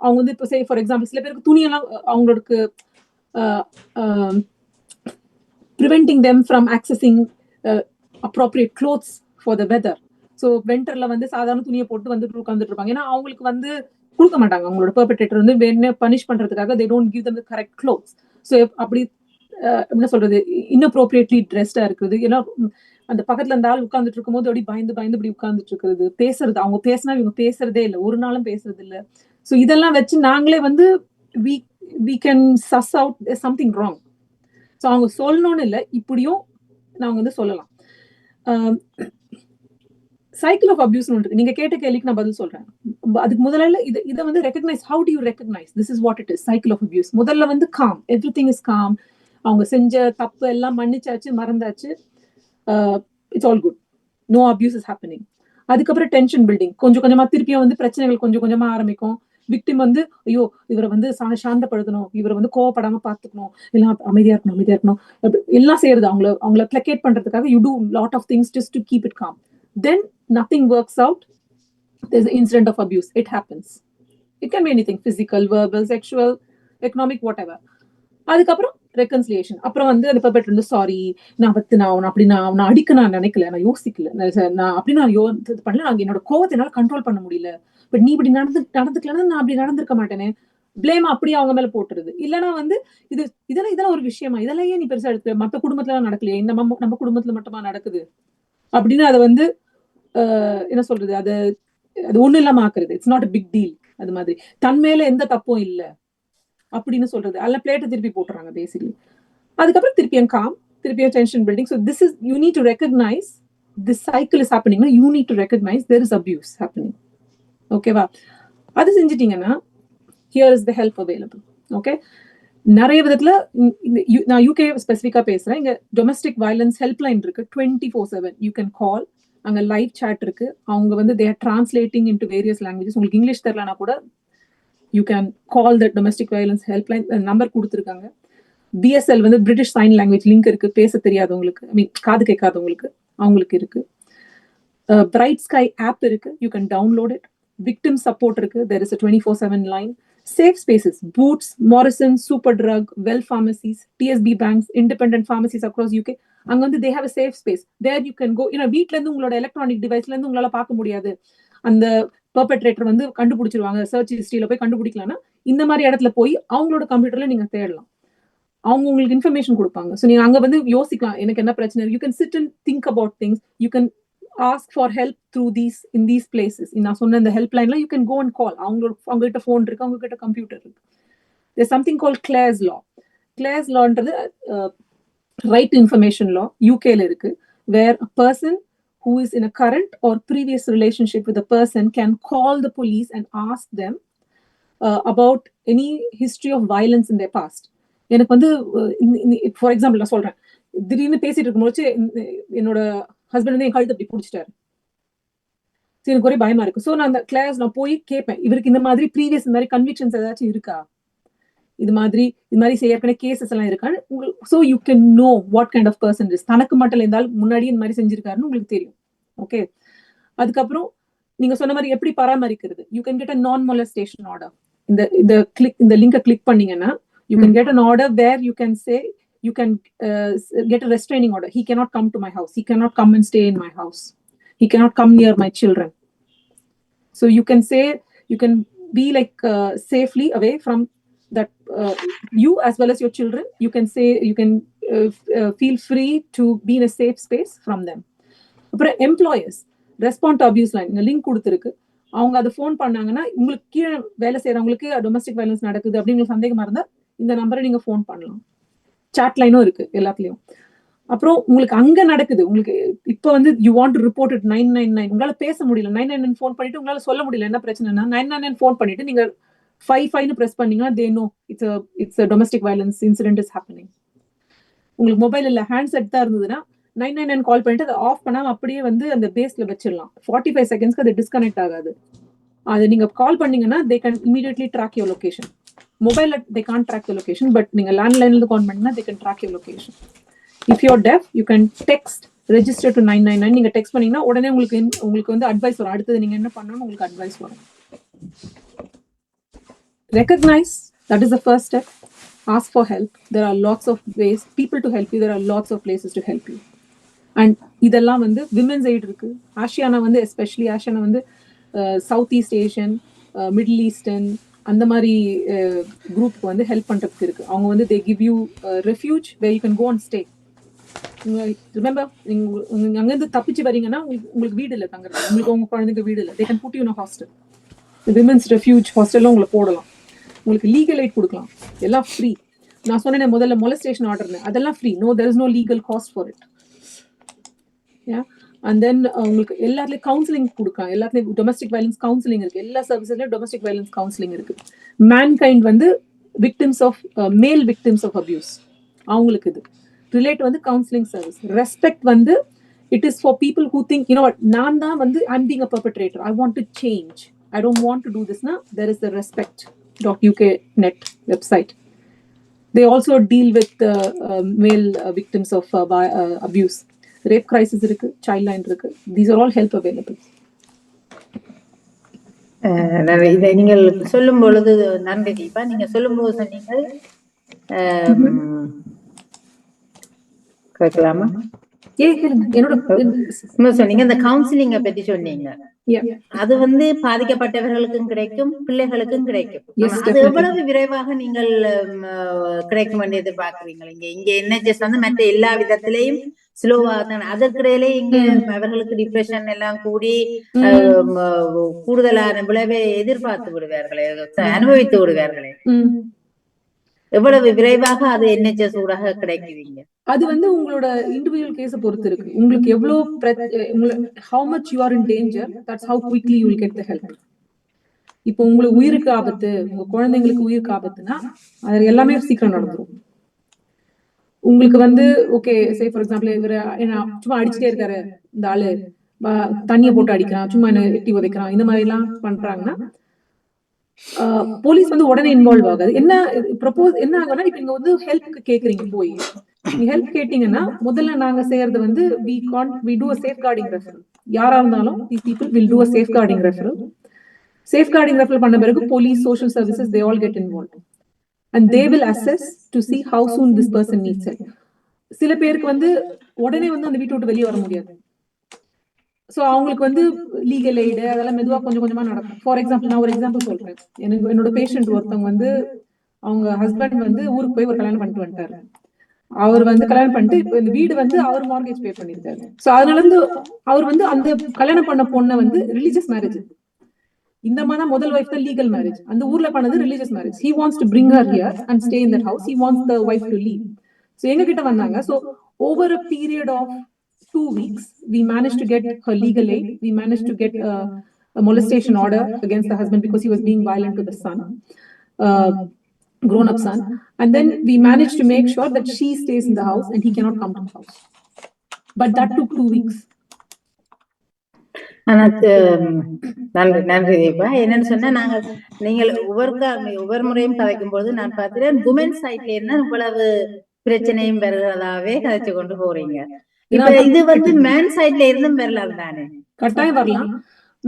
அவங்க வந்து இப்போ ஃபார் எக்ஸாம்பிள் சில பேருக்கு துணியெல்லாம் அவங்களுக்கு preventing them from accessing appropriate clothes for the weather. So வெண்டர்ல வந்து சாதாரண துணியை போட்டு வந்துட்டு உட்காந்துட்டு இருப்பாங்க, ஏன்னா அவங்களுக்கு வந்து கொடுக்க மாட்டாங்க, அவங்களோட பெர்பெட்ரேட்டர் வந்து வேணே பனிஷ் பண்றதுக்காக they don't give them the correct clothes. So அப்படி என்ன சொல்றது, inappropriately dressed இருக்குது, ஏன்னா அந்த பக்கத்துல அந்த ஆள் உட்கார்ந்துட்டு இருக்கும் போது அப்படி பயந்து இப்படி உட்கார்ந்துட்டு இருக்கிறது, பேசுறது அவங்க பேசினா இவங்க பேசுறதே இல்லை, ஒரு நாளும் பேசுறது இல்லை. ஸோ இதெல்லாம் வச்சு நாங்களே வந்து we can suss out there's something wrong. So அவங்க சொல்லணும்னு இல்லை, இப்படியும் நாங்க வந்து சொல்லலாம். சைக்கிள் ஆஃப் அபியூஸ் இருக்கு. நீங்க கேட்ட கேள்விக்கு நான் பதில் சொல்றேன். அதுக்கு முதல்ல இதை வந்து recognise. How do you recognise this is what it is, cycle of abuse. முதல்ல வந்து காம், எவ்ரிதிங் இஸ் காம், அவங்க செஞ்ச தப்பு எல்லாம் மன்னிச்சாச்சு, மறந்தாச்சு, it's all good, no abuse is happening. அதுக்கப்புறம் டென்ஷன் பில்டிங், கொஞ்சம் கொஞ்சமா திருப்பியும் வந்து பிரச்சனைகள் கொஞ்சம் கொஞ்சமா ஆரம்பிக்கும். விக்டிம் வந்து ஐயோ இவரை வந்து சாந்தப்படுத்தணும், இவரை வந்து கோவப்படாம பாத்துக்கணும், எல்லாம் அமைதியா இருக்கணும் எல்லாம் செய்யறது, அவங்கள பிளக்கேட் பண்றதுக்காக you do lot of things just to keep it calm. Then nothing works out, there's an incident of abuse, it happens. It can be anything, physical, verbal, sexual, economic, whatever. அதுக்கப்புறம் reconciliation. அப்புறம் வந்து அந்த பெர்பெட்ரேட்டர் வந்து sorry, நான் அப்படி நான் அடிக்க நான் நினைக்கல, நான் யோசிக்கல, நான் அப்படி நான் பண்ணல, நான் என்னோட கோவத்தை என்னால கண்ட்ரோல் பண்ண முடியல, பட் நீ இப்படி நடந்துக்கலன்னா நான் அப்படி நடந்திருக்க மாட்டேனே, பிளேம் அப்படியே அவங்க மேல போட்டுருது. இல்லைன்னா வந்து இதெல்லாம் ஒரு விஷயமா, இதெல்லாம் ஏன் நீ பெருசா எடுத்து, மற்ற குடும்பத்துல எல்லாம் நடக்கலையே, நம்ம குடும்பத்துல மட்டுமா நடக்குது அப்படின்னு அதை வந்து என்ன சொல்றது, அது ஒண்ணு இல்லாம ஆக்குறது. It's not a big deal. அது மாதிரி தன் மேல எந்த தப்பும் இல்ல அப்படின்னு சொல்றது, அல்ல பிளேட்டை திருப்பி போட்டுறாங்க பேசிக்கலி. அதுக்கப்புறம் திருப்பியும் காம், திருப்பியும் tension building. So this is, you need to recognise this cycle is happening, you need to recognise there is abuse happening. ஓகேவா? அது செஞ்சிட்டீங்கன்னா here is the help available. Okay, நிறைய விதத்துல நான் யூகே ஸ்பெசிஃபிக்கா பேசுறேன். இங்க டொமஸ்டிக் வயலன்ஸ் ஹெல்ப்லைன் இருக்கு, 24/7 யூ கேன் கால். அங்க லைவ் சாட் இருக்கு, அவங்க வந்து they are translating into various languages. உங்களுக்கு இங்கிலீஷ் தெரியலனா கூட you can call the domestic violence helpline, number கொடுத்துருக்காங்க. BSL வந்து பிரிட்டிஷ் சைன் லாங்குவேஜ் லிங்க் இருக்கு, பேச தெரியாதவங்களுக்கு, ஐ மீன் காது கேட்காதவங்களுக்கு அவங்களுக்கு இருக்கு. பிரைட் ஸ்கை ஆப் இருக்கு, you can download it. victim support இருக்கு, there is a 24/7 line. safe spaces, Boots, Morrisons, Superdrug, Well Pharmacies, TSB banks, independent pharmacies across UK, அங்க வந்து they have a safe space, there you can go. வீட்ல இருந்து உங்களோட electronic டிவைஸ்ல இருந்து உங்களால பார்க்க முடியாது, அந்த பெர்பெட்ரேட்டர் வந்து கண்டுபிடிச்சிருவாங்க, சர்ச் ஹிஸ்டரியில போய் கண்டுபிடிக்கலாம்னா இந்த மாதிரி இடத்துல போய் அவங்களோட கம்ப்யூட்டர்ல நீங்க தேடலாம், அவங்க உங்களுக்கு இன்ஃபர்மேஷன் கொடுப்பாங்க. ஸோ நீங்க அங்க வந்து யோசிக்கலாம் எனக்கு என்ன பிரச்சனை, you can sit and think about things, you can ask for help through these places. நான் சொன்ன இந்த ஹெல்ப் லைன்ல you can go and call. அவங்க கிட்ட ஃபோன் இருக்கு, அவங்க கிட்ட கம்ப்யூட்டர் இருக்கு. there's something called Clare's law. Clare's lawன்றது right to information law, UK ல இருக்கு, where a person who is in a current or previous relationship with a person can call the police and ask them about any history of violence in their past. எனக்கு வந்து for example நான் சொல்றேன், திடீர்னு பேசிட்டு இருக்கும்போது என்னோட husband வந்து என் கழுத்தை அப்படி பிடிச்சிட்டாரு, எனக்கு ஒரே பயமா இருக்கு. ஸோ நான் அந்த கிளாஸ் நான் போய் கேட்பேன், இவருக்கு இந்த மாதிரி ப்ரீவியஸ் இந்த மாதிரி கன்விக்ஷன்ஸ் ஏதாச்சும் இருக்கா, இது மாதிரி ஏற்கனவே கேசஸ் எல்லாம் இருக்கான்னு உங்களுக்கு, so you can know what kind of person is. தனக்கு மட்டும் இருந்தாலும் முன்னாடி இந்த மாதிரி செஞ்சிருக்காருன்னு உங்களுக்கு தெரியும். ஓகே, அதுக்கப்புறம் நீங்க சொன்ன மாதிரி எப்படி பராமரிக்கிறது, யூ கேன் கெட் அ நான் மொலஸ்டேஷன் ஆர்டர். இந்த லிங்கை கிளிக் பண்ணீங்கன்னா you can get an order where you can say you can get a restraining order. He cannot come to my house, he cannot come and stay in my house, he cannot come near my children. So you can say, you can be like safely away from that, you as well as your children. You can say, you can feel free to be in a safe space from them. But employers respond to abuse line link கொடுத்திருக்கு. அவங்க அதை phone பண்ணாங்கன்னா, உங்களுக்கு கீழே வேலை செய்யறவங்களுக்கு domestic violence நடக்குது அப்படிங்கிற சந்தேகமா இருந்தா இந்த நம்பரை நீங்க ஃபோன் பண்ணலாம். சாட் லைனும் இருக்கு எல்லாத்துலயும். அப்புறம் உங்களுக்கு அங்க நடக்குது, உங்களுக்கு இப்ப வந்து you want to report it 999, உங்களால பேச முடியல, 999 ஃபோன் பண்ணிட்டு உங்களால சொல்ல முடியல என்ன பிரச்சனைனா 999 ஃபோன் பண்ணிட்டு நீங்க 55 பிரஸ் பண்ணீங்கன்னா they know it's a domestic violence incident is happening. உங்களுக்கு மொபைல் இல்ல ஹேண்ட்செட் தான் இருந்ததுன்னா 999 கால் பண்ணிட்டு அதை ஆஃப் பண்ணாம அப்படியே வந்து அந்த பேஸ்ல வச்சிடலாம். 45 செகண்ட்ஸ்க்கு அது டிஸ்கனெக்ட் ஆகாது. அது நீங்க கால் பண்ணீங்கன்னா they can immediately track your location. மொபைல்ல they can't track the location, but நீங்க லேண்ட்லைன்ல கால் பண்ணீங்கன்னா they can track your location. If you're deaf, you can text register to 999. நீங்க டெக்ஸ்ட் பண்ணீங்கன்னா உடனே உங்களுக்கு வந்து அட்வைஸ் வரும், அடுத்தது நீங்க என்ன பண்ணணும்னு உங்களுக்கு அட்வைஸ் வரும். Recognize, that is the first step. Ask for help. There are lots of ways people to help you, there are lots of places to help you. And இதெல்லாம் வந்து விமென்ஸ் எய்ட் இருக்கு. ஆசியானா வந்து எஸ்பெஷலி ஆசியானா வந்து south east Asian, middle eastern அந்த மாதிரி குரூப்க்கு வந்து help பண்றதுக்கு இருக்கு. அவங்க வந்து they give you refuge where you can go and stay. Remember, நீங்க அங்கிருந்து தப்பிச்சு வரீங்கன்னா உங்களுக்கு வீடு இல்லை தங்குறது, உங்களுக்கு உங்க குழந்தைங்க வீடு இல்லை, they can put you in a hostel. Women's refuge ஹாஸ்டல்ல உங்களை போடலாம், உங்களுக்கு லீகல் எய்ட் கொடுக்கலாம், எல்லாம் ஃப்ரீ. நான் சொன்னேன் முதல்ல மொலஸ்டேஷன் ஆர்டர்னு, அதெல்லாம் free. No, there is no legal cost for it. Yeah. And then உங்களுக்கு எல்லாத்துலயும் கவுன்சிலிங் கொடுக்கலாம். எல்லாத்துலயும் டொமஸ்டிக் வயலன்ஸ் கவுன்சிலிங் இருக்கு. எல்லா சர்வீசஸ்லயும் டொமஸ்டிக் வயலன்ஸ் கவுன்சிலிங் இருக்கு. மேன்கைண்ட் வந்து victims of male victims of abuse, அவங்களுக்கு இது ரிலேட் வந்து கவுன்சிலிங் சர்வீஸ். ரெஸ்பெக்ட் வந்து it is for people who think you know what, நான் தான் வந்து I'm being a perpetrator, I want to change, I don't want to do this now. There is the respect.uk net website. They also deal with male victims of abuse. Rape crisis irukku, child line irukku. These are all help available. இதை நீங்கள் சொல்லும் பொழுது நன்றி தீபா. நீங்க சொல்லும் போது சொன்னீங்க கேட்கலாமா? சொன்னீங்க இந்த கவுன்சிலிங்க பத்தி சொன்னீங்க. அது வந்து பாதிக்கப்பட்டவர்களுக்கும் கிடைக்கும், பிள்ளைகளுக்கும் கிடைக்கும். அது எவ்வளவு விரைவாக நீங்கள் கிடைக்கும் என்று எதிர்பார்க்கிறீங்க? இங்க NHS வந்து மற்ற எல்லா விதத்திலையும் ஸ்லோவா தான், அதற்கிடையிலே இங்க அவர்களுக்கு டிப்ரெஷன் எல்லாம் கூடி கூடுதலான விளைவை எதிர்பார்த்து விடுவார்களே, அனுபவித்து விடுவார்களே. எவ்வளவு விரைவாக அது NHS ஊடாக கிடைக்குவீங்க? அது வந்து உங்களோட இண்டிவிஜுவல் கேஸை பொறுத்து இருக்கு. உங்களுக்கு எவ்வளவு how much you are in danger, that's how quickly you will get the help. இப்போ உங்களுக்கு உயிருக்கு ஆபத்து, உங்க குழந்தைங்களுக்கு உயிருக்கு ஆபத்துனா அது எல்லாமே சீக்கிரம் நடந்துரும். உங்களுக்கு வந்து ஓகே சே ஃபார் எக்ஸாம்பிள் இவர் சும்மா அடிச்சுட்டே இருக்காரு, இந்த ஆளு தண்ணியை போட்டு அடிக்கிறான், சும்மா என்ன எட்டி உதைக்கிறான், இந்த மாதிரி எல்லாம் பண்றாங்கன்னா போலீஸ் வந்து உடனே இன்வால்வ் ஆகாது. என்ன ஆகும்னா, இப்ப இங்க வந்து ஹெல்ப் கேக்குறீங்க, போய் நீங்க ஹெல்ப் கேட்டீங்கன்னா முதல்ல நாங்க செய்யறது வந்து we do a safeguarding referral. யாரா இருந்தாலும் these people will do a safeguarding referral. Safeguarding referral பண்ண பிறகு police, social services, they all get involved and they will assess to see how soon this person needs help. சில பேருக்கு வந்து உடனே வந்து அந்த வீட்டை விட்டு வெளியே வர முடியாது. சோ அவங்களுக்கு வந்து லீகல் எய்டு அதெல்லாம் மெதுவா கொஞ்சம் கொஞ்சமா நடக்கும். ஃபார் எக்ஸாம்பிள் நான் ஒரு எக்ஸாம்பிள் சொல்றேன். என்னோட பேஷண்ட் ஒருத்தவங்க வந்து அவங்க ஹஸ்பண்ட் வந்து ஊருக்கு போய் ஒரு கல்யாணம் பண்ணிட்டு வந்துட்டாரு. அவர் வந்து கல்யாணம் பண்ணிட்டு இப்ப இந்த வீடு வந்து அவர் மார்கேஜ் பே பண்ணிருக்காரு. சோ அதனால இருந்து அவர் வந்து அந்த கல்யாணம் பண்ண பொண்ணை வந்து ரிலீஜியஸ் மேரேஜ், இந்த மாதிரி முதல் வைஃப் தான் லீகல் மேரேஜ், அந்த ஊர்ல பண்ணது religious marriage. He wants to bring her here and stay in that house. He wants the wife to leave. So எங்க கிட்ட வந்தாங்க. So over a period of 2 weeks we managed to get her legal aid. We managed to get a molestation order against the husband because he was being violent to the son, grown up son, and then we managed to make sure that she stays in the house and he cannot come to the house. But that took 2 weeks. ஆனா நன்றி நன்றி தீபா. என்னன்னு சொன்னா நீங்கள் ஒவ்வொரு முறையும் கதைக்கும் போது நான் பார்க்கிறேன் உமன் சைட்ல என்ன இவ்வளவு பிரச்சனையும் வருகிறதாவே கதைச்சு கொண்டு போறீங்க. இப்ப இது வந்து மேன் சைட்ல இருந்தும் வரலாம் தானே? கட்டாயம் வரலாம்.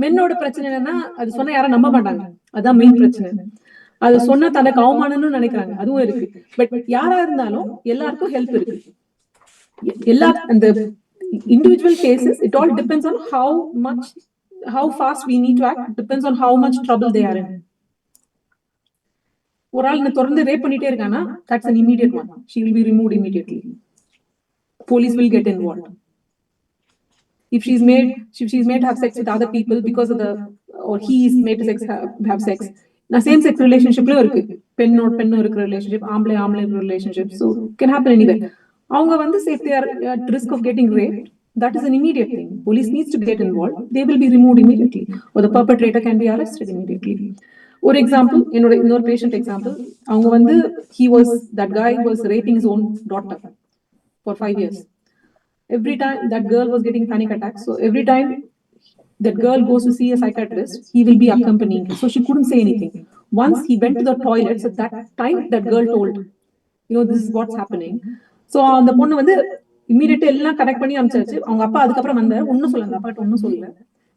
மென்னோட பிரச்சனை என்னன்னா அது சொன்னா யாரும் நம்ப மாட்டாங்க, அதான் மெயின் பிரச்சனை. அது சொன்னா தனக்கு அவமானம்னு நினைக்கிறாங்க, அதுவும் இருக்கு. பட் யாரா இருந்தாலும் எல்லாருக்கும் ஹெல்ப் இருக்கு. எல்லா அந்த individual cases, it all depends on how fast we need to act. It depends on how much trouble they are in. ஒரு ஆள் தொடர்ந்து ரேப் பண்ணிட்டே இருக்கானா, that's an immediate one. She will be removed immediately. Police will get involved. If she's made to have sex with other people because of or he is made to have sex. Now same sex relationship la irukku, penno irukra relationship, ஆம்பளை relationship, so can happen anywhere. அவங்க வந்து if they are at risk of getting raped, that is an immediate thing. Police needs to get involved. They will be removed immediately, or the perpetrator can be arrested immediately. ஒரு example, இன்னொரு patient example, அவங்க வந்து that guy was raping his own daughter for 5 years. Every time that girl was getting panic attacks, so every time that girl goes to see a psychiatrist, he will be accompanying, so she couldn't say anything. Once he went to the toilet, at that time that girl told, this is what's happening. So அந்த பொண்ணு வந்து இமிடியேட்டா எல்லாம் connect பண்ணி அனுப்பிச்சாச்சு. அவங்க அப்பா அதுக்கப்புறம் வந்தாரு, ஒன்னும் சொல்லல, அந்த அப்பாட்ட ஒன்னும் சொல்லல,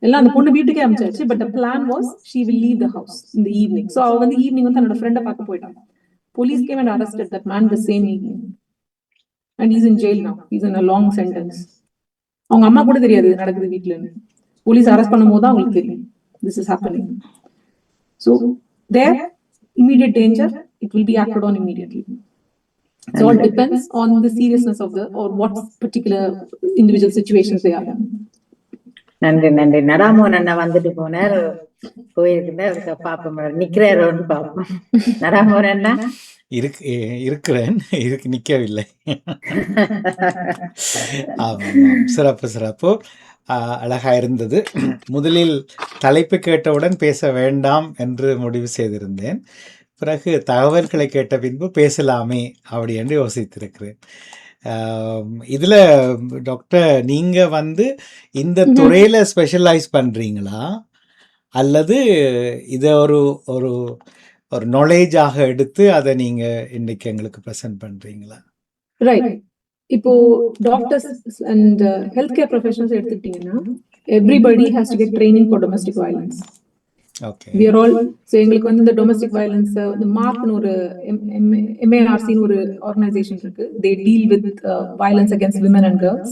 எல்லாம் அந்த பொண்ணு வீட்டுக்கே அனுப்பிச்சாச்சு. But the plan was she will leave the house in the evening. So அவ வந்து ஈவினிங் வந்து தன்னோட ஃப்ரெண்டை பார்க்க போயிட்டாங்க. Police came and arrested that man the same evening, and he's in jail now. He's in a long sentence. அவங்க அம்மா கூட தெரியாது நடக்குது வீட்டுலன்னு. போலீஸ் அரெஸ்ட் பண்ணும் போது தான் அவங்களுக்கு தெரியும் this is happening. So there, immediate danger, it will be acted on immediately. So it depends on the seriousness of or what particular individual situations they are in. நன்றி நன்றி. நடாமோன் அண்ணா வந்துட்டு போனார், போயிருக்கின்ற பாப்போம், நிக்கிறாரோன்னு பாப்போம். நடாமோன் அண்ணா இருக்கிறேன், நிக்கவில்லை. சிறப்பு அழகா இருந்தது. முதலில் தலைப்பு கேட்டவுடன் பேச வேண்டாம் என்று முடிவு செய்திருந்தேன். பிறகு தகவல்களை கேட்ட பின்பு பேசலாமே அப்படி என்று யோசித்திருக்கிறேன். இதுல டாக்டர், நீங்க வந்து இந்த துறையில ஸ்பெஷலைஸ் பண்றீங்களா அல்லது இதை ஒரு ஒரு ஒரு நாலேஜாக எடுத்து அதை நீங்க இன்னைக்கு எங்களுக்கு ப்ரெசென்ட் பண்றீங்களா? ரைட். இப்போ doctors and health care professionals எடுத்துக்கிட்டீங்கன்னா everybody has to get training for domestic violence. Okay. we are all, so எங்களுக்கு வந்து இந்த டொமஸ்டிக் வயலன்ஸ் இந்த மார்க்னு ஒரு MARCன்னு ஒரு ஆர்கனைசேஷன் இருக்கு. they deal with violence against women and girls.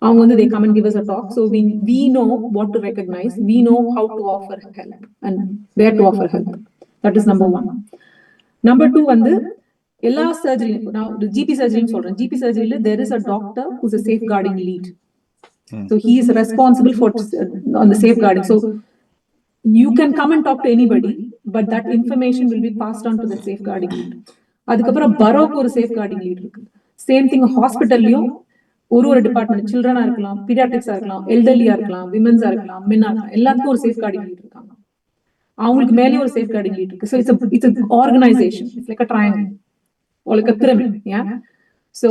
அவங்க வந்து they come and give us a talk, so we know what to recognize, we know how to offer help and where to offer help. That is number 1. Number 2 வந்து எல்லா surgery, நான் GP சர்ஜரின்னு சொல்றேன், GP சர்ஜரியில there is a doctor who's a safeguarding lead. So he is responsible for on the safeguarding. So you can come and talk to anybody, but that information will be passed on to the safeguarding lead. அதுக்கப்புறம் பரோக்கு ஒரு safeguarding lead இருக்கு. Same thing ஹாஸ்பிட்டல்லையும் ஒரு department, சில்ட்ரனா இருக்கலாம், பீடியாட்ரிக்ஸா இருக்கலாம், எல்டர்லியா இருக்கலாம், விமென்ஸா இருக்கலாம், மென்னா இருக்கலாம், எல்லாத்துக்கும் ஒரு safeguarding lead இருக்காங்க. அவங்களுக்கு மேலே ஒரு safeguarding lead இருக்கு. So it's an organization. It's like a triangle or like a pyramid. Yeah. So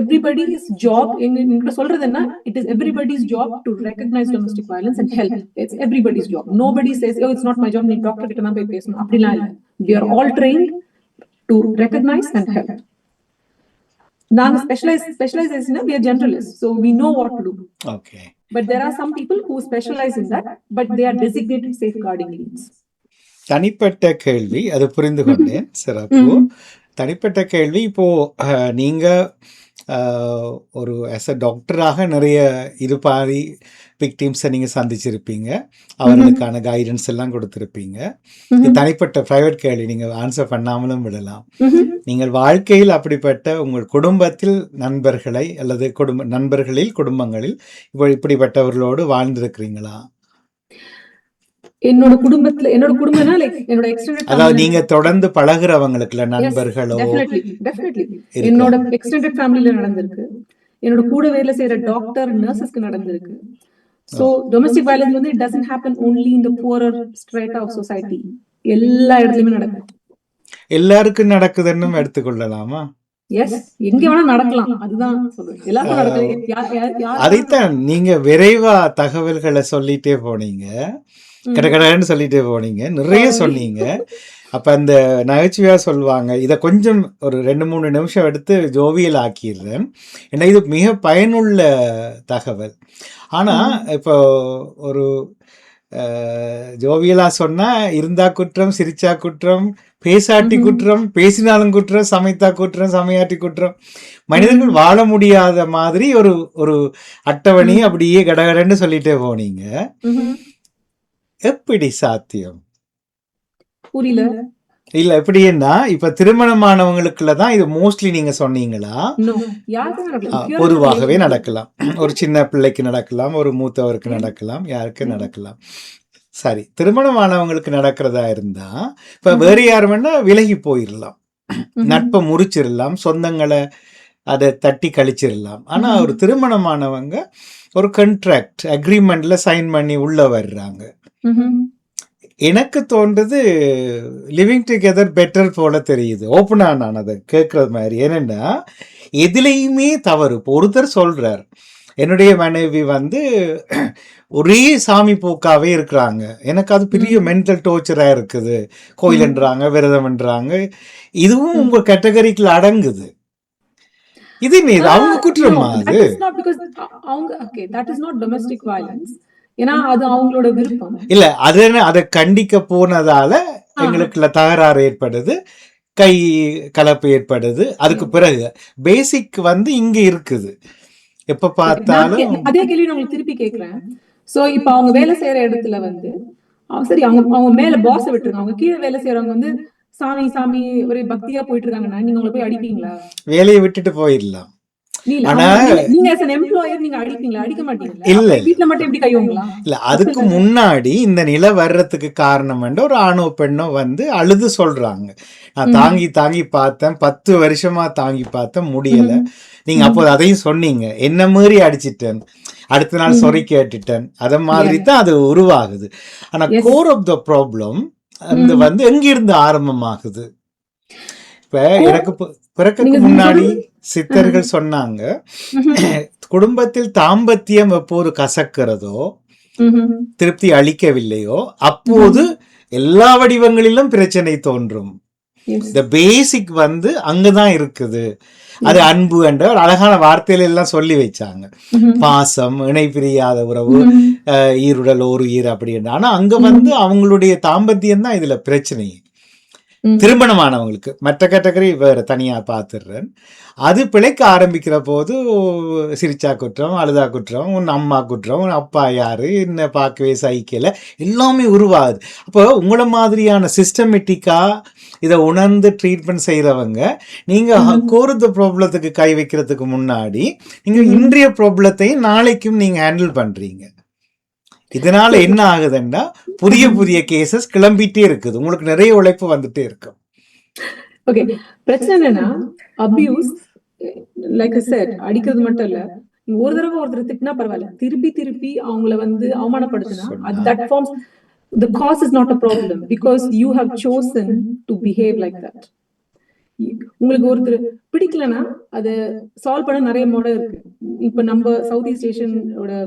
everybody's job, எங்க சொல்றது என்ன, it is everybody's job to recognize domestic violence and help. It's everybody's job. Nobody says, oh, it's not my job, நீ doctor கிட்ட தான் போய் பேசணும், அப்படிலாம் இல்லை. We are all trained to recognize and help. நாங்க specialization, we are generalists, so we know what to do. Okay. But there are some people who specialize in that, but they are designated safeguarding leads. தனிப்பட்ட கேள்வி, அது புரிந்து கொண்டேன். சிறப்பு. தனிப்பட்ட கேள்வி, இப்போ நீங்க ஒரு ஆஸ் அ டாக்டராக நிறைய இது பாதி விக்டிம்ஸை நீங்கள் சந்திச்சிருப்பீங்க, அவர்களுக்கான கைடன்ஸ் எல்லாம் கொடுத்துருப்பீங்க. தனிப்பட்ட ப்ரைவேட் கேள்வி, நீங்கள் ஆன்சர் பண்ணாமலும் விடலாம். நீங்கள் வாழ்க்கையில் அப்படிப்பட்ட உங்கள் குடும்பத்தில் நண்பர்களை அல்லது குடும்பங்களில் இப்படிப்பட்டவர்களோடு வாழ்ந்திருக்கிறீங்களா? என்னோட குடும்பம்னா லைக் என்னோட எக்ஸ்டெண்டட், அதாவது நீங்க தொடர்ந்து பழகுறவங்களுக்குல நண்பர்களோ? டெஃபினெட்லி என்னோட எக்ஸ்டெண்டட் ஃபேமிலில நடந்திருக்கு. என்னோட கூட வேலை செய்யற டாக்டர், நர்சஸ்க்கு நடந்திருக்கு. So domestic violence வந்து it doesn't happen only in the poorer strata of society. எல்லா இடத்துலயுமே நடக்குது. எல்லாருக்கும் நடக்குதுன்னு எடுத்துக்கொள்ளலாமா? எஸ், எங்க வேணா நடக்கலாம். அதுதான் சொல்றேன். எல்லாருக்கும் நடக்குது. அதைத்தான் நீங்க விரைவா தகவல்களை சொல்லிட்டே போனீங்க, கடகடன்னு சொல்லிட்டே போனீங்க, நிறைய சொன்னீங்க. அப்ப அந்த நகைச்சுவையா சொல்லுவாங்க, இதை கொஞ்சம் ஒரு 2-3 நிமிஷம் எடுத்து ஜோவியல் ஆக்கிடுறேன். ஏன்னா இது மிக பயனுள்ள தகவல். ஆனா இப்போ ஒரு ஜோவியலா சொன்னா, இருந்தா குற்றம், சிரிச்சா குற்றம், பேசாட்டி குற்றம், பேசினாலும் குற்றம், சமைத்தா குற்றம், சமையாட்டி குற்றம், மனிதர்கள் வாழ முடியாத மாதிரி ஒரு ஒரு அட்டவணை அப்படியே கடகடன்னு சொல்லிட்டே போனீங்க. எப்படி சாத்தியம்? புரியல. இல்ல எப்படின்னா, இப்ப திருமணமானவங்களுக்குள்ளதான் இது மோஸ்ட்லி நீங்க சொன்னீங்களா? பொதுவாகவே நடக்கலாம். ஒரு சின்ன பிள்ளைக்கு நடக்கலாம், ஒரு மூத்தவருக்கு நடக்கலாம், யாருக்கு நடக்கலாம். சரி, திருமணமானவங்களுக்கு நடக்கிறதா இருந்தா இப்ப வேற யாருன்னா விலகி போயிடலாம், நட்பை முறிச்சிடலாம், சொந்தங்களை அதை தட்டி கழிச்சிடலாம். ஆனா ஒரு திருமணமானவங்க ஒரு கான்ட்ராக்ட் அக்ரிமெண்ட்ல சைன் பண்ணி உள்ள வர்றாங்க. எனக்கு தோன்றது லிவிங் டுகெதர் பெட்டர் போல தெரியுது. ஓப்பனா நான் அதை கேட்கறது மாதிரி. ஏனென்னா எதுலையுமே தவறு. இப்போ ஒருத்தர் சொல்றார், என்னுடைய மனைவி வந்து ஒரே சாமி போக்காவே இருக்கிறாங்க, எனக்கு அது பெரிய மென்டல் டோர்ச்சரா இருக்குது, கோயில்ன்றாங்க, விரதம்ன்றாங்க, இதுவும் உங்க கேட்டகரிக்குள்ள அடங்குது. இது அவங்க குற்றமா? அது ஏன்னா அது அவங்களோட விருப்பம் இல்ல. அதை கண்டிக்க போனதால எங்களுக்குள்ள தகராறு ஏற்படுது, கை கலப்பு ஏற்படுது. அதுக்கு பிறகு பேசிக் வந்து இங்க இருக்குது. எப்ப பார்த்தாலும் அதே கேள்வி நான் உங்களுக்கு திருப்பி கேக்குறேன். சோ இப்ப அவங்க வேலை செய்யற இடத்துல வந்து சரி, அவங்க மேல பாஸ் விட்டுருங்க, அவங்க கீழே வேலை செய்யறவங்க வந்து சாமி சாமி ஒரே பக்தியா போயிட்டு இருக்காங்கன்னா நீங்க உங்களை போய் அடிப்பீங்களா? வேலையை விட்டுட்டு போயிடலாம். அதுக்கு முன்னாடி இந்த நிலை வர்றதுக்கு காரணம் ஒரு ஆணோ பெண்ணோ வந்து அழுது சொல்றாங்க, நான் தாங்கி தாங்கி பார்த்தேன், 10 வருஷமா தாங்கி பார்த்தேன், முடியல. நீங்க அப்போ அதையும் சொன்னீங்க, என்ன மாதிரி அடிச்சிட்டேன், அடுத்த நாள் சொறி கேட்டுட்டேன், அத மாதிரி தான் அது உருவாகுது. ஆனா கோர் ஆஃப் த ப்ராப்ளம் அந்த வந்து எங்கிருந்து ஆரம்பமாகுது? இப்ப எனக்கு பிறக்கக்கு முன்னாடி சித்தர்கள் சொன்னாங்க, குடும்பத்தில் தாம்பத்தியம் எப்போது கசக்கிறதோ, திருப்தி அளிக்கவில்லையோ, அப்போது எல்லா வடிவங்களிலும் பிரச்சனை தோன்றும். இந்த பேசிக் வந்து அங்கதான் இருக்குது. அது அன்பு என்ற ஒரு அழகான வார்த்தையில எல்லாம் சொல்லி வச்சாங்க. பாசம், இணை பிரியாத உறவு, ஈருடல் ஓர் உயிர் அப்படின்னு. ஆனா அங்க வந்து அவங்களுடைய தாம்பத்தியம் தான் இதுல பிரச்சனை. திருமணமானவங்களுக்கு மற்ற கேட்டகரி வேற தனியா பார்த்துடுறேன். அது பிழைக்க ஆரம்பிக்கிற போது சிரிச்சா குற்றம், அழுதா குற்றம், உன் அம்மா குற்றம், உன் அப்பா யாரு, என்ன பார்க்கவே சைக்கிள, எல்லாமே உருவாகுது. அப்போ உங்களை மாதிரியான சிஸ்டமேட்டிக்கா இதை உணர்ந்து ட்ரீட்மெண்ட் செய்யறவங்க, நீங்க கோருத்த ப்ராப்ளத்துக்கு கை வைக்கிறதுக்கு முன்னாடி நீங்க இன்றைய ப்ராப்ளத்தையும் நாளைக்கும் நீங்க ஹேண்டில் பண்றீங்க. இதனால என்ன ஆகுதுன்னா புதிய புதிய கேசஸ் கிளம்பிட்டே இருக்குது, உங்களுக்கு நிறைய உழைப்பு வந்துட்டே இருக்கும். ஓகே, பிரச்சனை என்னன்னா அபியூஸ், லைக் ஐ செட், அடிக்கிறது மட்டும் இல்ல, ஒரு தடவை ஒருத்தர் திட்டினா பரவாயில்ல, திருப்பி திருப்பி அவங்கள வந்து அவமானப்படுத்தினா அது that forms the cause is not a problem because you have chosen to behave like that. உங்களுக்கு ஒருத்தர் பிடிக்கலன்னா அதை சால்வ் பண்ண நிறைய மாடல் இருக்கு. இப்ப நம்ம சவுத் ஈஸ்ட் ஏஷியன்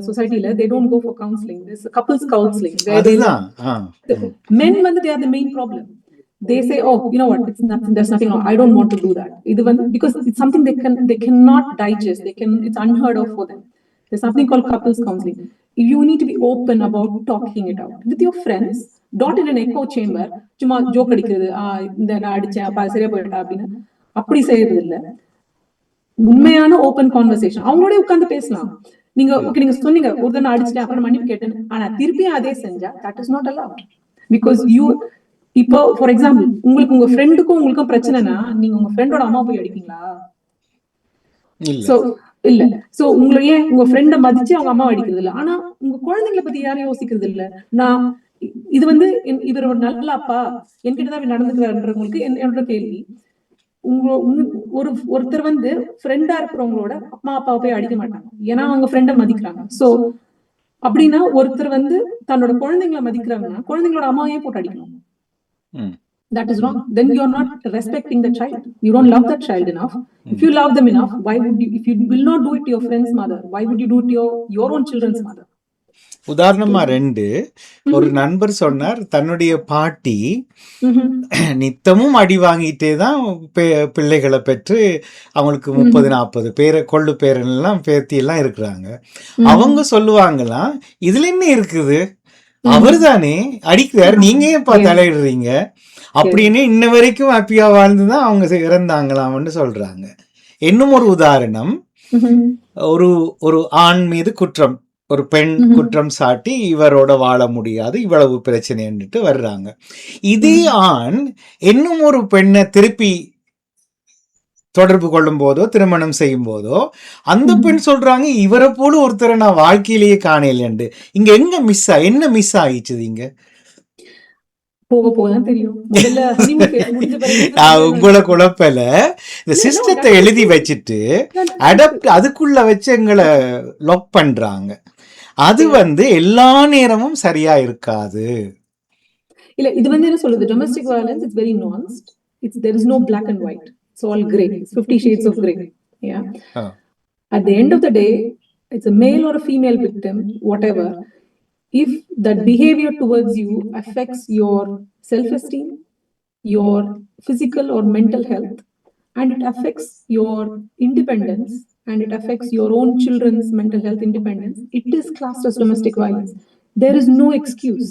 சொசைட்டில they don't go for counseling, this couples counseling. Men வந்து they are the main problem. They say, oh, you know what, it's nothing, there's nothing wrong, I don't want to do that. இது வந்து because it's something they cannot digest, it's unheard of for them. There's something called couples counseling. You need to be open about talking it out with your friends, not in an echo chamber. சும்மா joke அடிக்கிறது, இந்த நான் அடிச்சேன் அப்ப சரியா போயிட்டா அப்படின்னு அப்படி செய்யறது இல்ல. உண்மையான ஓப்பன் கான்வர்சேஷன், அவங்களோட உட்கார்ந்து பேசலாம். நீங்க சொன்னீங்க ஒரு நான் அடிச்சிட்டேன் அப்புறம் மன்னிப்பு கேட்டேன், ஆனா திருப்பியும் அதே செஞ்சா that is not allowed because you, இப்போ ஃபார் எக்ஸாம்பிள் உங்களுக்கு உங்க ஃப்ரெண்டுக்கும் உங்களுக்கும் பிரச்சனைனா நீங்க உங்க ஃப்ரெண்டோட அம்மா போய் அடிப்பீங்களா? சோ இல்ல. சோ உங்களையே உங்க ஃப்ரெண்ட மதிச்சு அவங்க அம்மா அடிக்கிறது இல்ல. ஆனா உங்க குழந்தைங்களை பத்தி யாரும் யோசிக்கிறது இல்ல. நான் இது வந்து இவர் ஒரு நல்ல அப்பா என்கிட்டதான் நடந்துக்கிறாருன்றவங்களுக்கு என்னோட கேள்வி, ஒருத்தர் வந்து ஃப்ரெண்டா இருக்கிறவங்களோட அம்மா அப்பாவை போய் அடிக்க மாட்டாங்க, ஏன்னா அவங்க ஃப்ரெண்ட மதிக்கிறாங்க. சோ அப்படின்னா ஒருத்தர் வந்து தன்னோட குழந்தைங்களை மதிக்கிறாங்கன்னா குழந்தைங்களோட அம்மாவையே போட்டு அடிக்கணும். that is wrong. Then you're not respecting the child. You don't love that child enough. If you love them enough, why would you, if you will not do it to your friend's mother, why would you do it to your own children's mother? உதாரணமா 2 ஒரு நண்பர் சொன்னார், தன்னுடைய பாட்டி நித்தமும் அடி வாங்கிட்டே தான் பிள்ளைகளை பெற்று அவங்களுக்கு 30-40 பேரை கொள்ளு பேரெல்லாம் பேத்தி எல்லாம் இருக்கிறாங்க. அவங்க சொல்லுவாங்களாம், இதுல என்ன இருக்குது, அவர் தானே அடிக்கிறார், நீங்க ஏன் தலையிடுறீங்க அப்படின்னு இன்ன வரைக்கும் ஹாப்பியா வாழ்ந்துதான் அவங்க இறந்தாங்களாம்னு சொல்றாங்க. இன்னும் ஒரு உதாரணம், ஒரு ஆண் மீது குற்றம், ஒரு பெண் குற்றம் சாட்டி இவரோட வாழ முடியாது, இவ்வளவு பிரச்சனைன்னுட்டு வர்றாங்க. இதே ஆண் இன்னும் ஒரு பெண்ணை திருப்பி தொடர்பு கொள்ளும் போதோ திருமணம் செய்யும் போதோ அந்த பெண் சொல்றாங்க, இவரை போல ஒருத்தரை நான் வாழ்க்கையிலேயே காணலைண்டு. இங்க எங்க என்ன மிஸ் ஆயிடுச்சு? இங்க உங்களை குழப்பல, இந்த சிஸ்டத்தை எழுதி வச்சுட்டு அடாப்ட் அதுக்குள்ள வச்சு எங்களை லாக் பண்றாங்க. அது எல்லா நேரமும் சரியா இருக்காது. இல்ல, இது என்ன சொல்லுது, domestic violence is very nuanced. There is no black and white. It's all gray. It's 50 shades of gray. Yeah. At the end of the day, it's a male or a female victim, whatever. If that behavior towards you affects your self-esteem, your physical or mental health, and it affects your independence, and it affects your own children's mental health independence, it is classed as domestic violence. There is no excuse.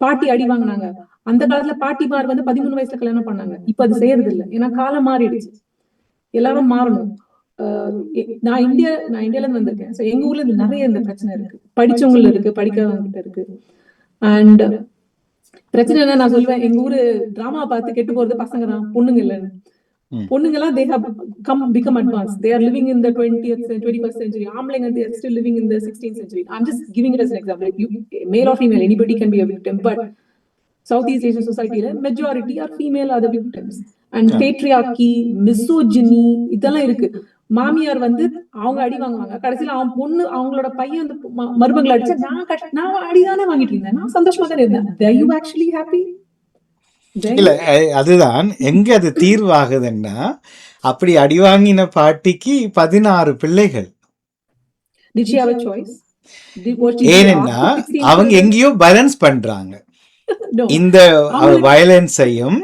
பாட்டி அடி வாங்கினாங்க, அந்த காலத்துல பாட்டிமார் 13 வயசுல கல்யாணம் பண்ணாங்க. இப்ப அது செய்யறது இல்லை, ஏன்னா காலம் மாறிடுச்சு, எல்லாரும் மாறணும். நான் இந்தியால இருந்து வந்திருக்கேன். எங்க ஊர்ல இருந்து நிறைய இந்த பிரச்சனை இருக்கு, படிச்சவங்க இருக்கு, படிக்காதவங்க இருக்கு. அண்ட் பிரச்சனை என்ன, நான் சொல்லுவேன், எங்க ஊரு டிராமா பார்த்து கெட்டு போறது பசங்க தான், பொண்ணுங்க இல்லைன்னு. பொண்ணுங்க எல்லாம் they have become advanced. They are living in the 21st century. ஆம்பளைங்க they are still living in the 16th century. I'm just giving it as an example. Male or female, anybody can be a victim, but Southeast Asian society majority are female are the victims. And patriarchy, misogyny இதெல்லாம் இருக்கு. மாமியார் அவங்க அடி வாங்குவாங்க, கடைசியில அவன் பொண்ணு அவங்களோட பையன் மருமகளை அடிச்சா நான் அடிதானே வாங்கிட்டு இருந்தேன், நான் சந்தோஷமா தானே இருந்தேன். Are you actually happy? இல்ல, அதுதான் எங்க அது தீர்வாகுதுன்னா, அப்படி அடி வாங்கின பாட்டிக்கு 16 பிள்ளைகள். Did she have a choice? ஏன்னா அவங்க எங்கேயோ பேலன்ஸ் பண்றாங்க இந்த வயலன்ஸையும்,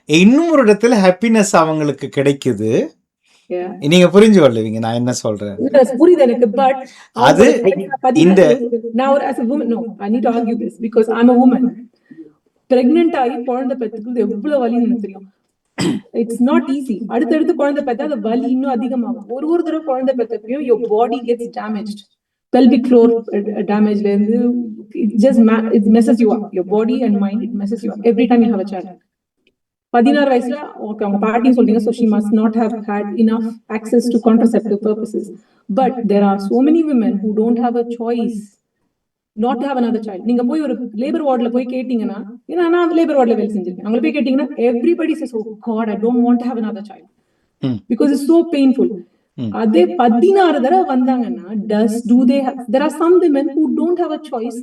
இன்னும் ஒரு இடத்துல ஹாப்பினஸ் அவங்களுக்கு கிடைக்குது. நீங்க புரிஞ்சு கொள்ளுவீங்க நான் என்ன சொல்றேன். புரியுது எனக்கு. பட் அது இந்த நான் as a woman, no, I need to argue this because I'm a woman. Pregnant ஆகி குழந்தை பெற்றுக்கிறது எவ்வளவு வலின்னு எனக்கு தெரியும். It's not easy. அடுத்தடுத்து குழந்தை பெற்றா அந்த வலி இன்னும் அதிகமாகும். ஒரு தடவை குழந்தை பெற்றப்பையும் your body gets damaged. Pelvic floor damage இருந்து it messes you up. Your body and mind, it messes you up every time you have a child. 16 வயசுல ஓகே அவங்க பாட்டின்னு சொல்றீங்க, so she must not have had enough access to contraceptive purposes. But there are so many women who don't have a choice not to have another child. நீங்க போய் ஒரு labour வார்டுல போய் கேட்டீங்கன்னா, ஏன்னா நான் லேபர் வார்டுல வேலை செஞ்சிருக்கேன், அவங்க போய் கேட்டீங்கன்னா everybody says, oh god, I don't want to have another child because it's so painful. அதே 16 தடவை வந்தாங்கன்னா there are some women who don't have a choice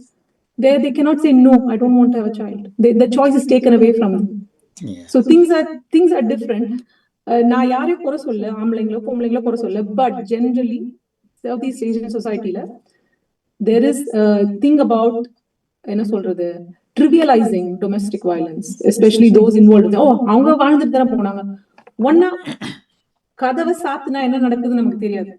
where they cannot say no, I don't want to have a child. The choice is taken away from them. So things are different. நான் யாரையும் குறை சொல்ல, ஆம்பளைங்களோ பொம்பளைங்களோ குறை சொல்ல, but generally Southeast Asian society-ல there is a thing about என்ன சொல்றது, trivializing domestic violence, especially those involved. அவங்க வாழ்ந்துட்டு தானே போனாங்க. ஒன்னா கதவை சாத்தினா என்ன நடக்குதுன்னு நமக்கு தெரியாது.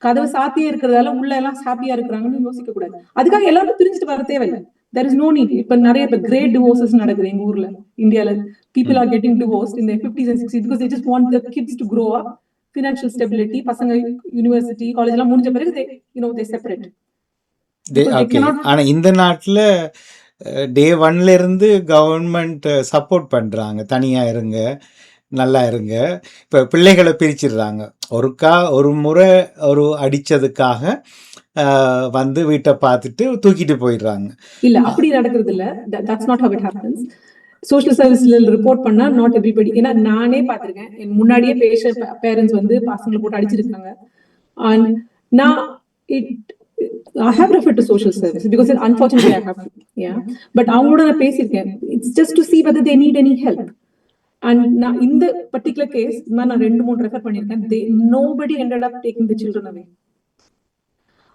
கதவை சாத்தியே இருக்கிறதால உள்ள எல்லாம் ஹாப்பியா இருக்கிறாங்கன்னு யோசிக்க கூடாது. அதுக்காக எல்லாரும் பிரிஞ்சுட்டு வர தேவையில்லை. There is no need. இப்ப நிறைய great divorces நடக்குது எங்க ஊர்ல, இந்தியால. People are getting divorced in their 50s and 60s because they just want the kids to grow up, financial stability. பசங்க யூனிவர்சிட்டி காலேஜ் எல்லாம் முடிஞ்ச பிறகு they separate. ஆனா இந்த நாட்டுல டே 1ல இருந்து கவர்மெண்ட் சப்போர்ட் பண்றாங்க, தனியா இருங்க, நல்லா இருங்க. இப்ப பிள்ளைகளை பிரிச்சிடுறாங்க. ஒரு முறை ஒரு அடிச்சதுக்காக வீட்டை பார்த்துட்டு தூக்கிட்டு போயிடுறாங்க. இல்ல அப்படி நடக்கிறது இல்ல. That's not how it happens. Social சர்வீஸ்ல ரிப்போர்ட் பண்ணா நாட் எவ்ரிபடி. ஏன்னா நானே பார்த்திருக்கேன், என் முன்னாடியே பேரண்ட்ஸ் பசங்களை போட்டு அடிச்சிருக்காங்க. And நான் I have referred to social service because unfortunately I have to. Yeah, but அவங்களோட நான் பேசியிருக்கேன். it's just to see whether they need any help. And in the particular case, நான் 2-3 refer பண்ணிருக்கேன். Nobody ended up taking the children away.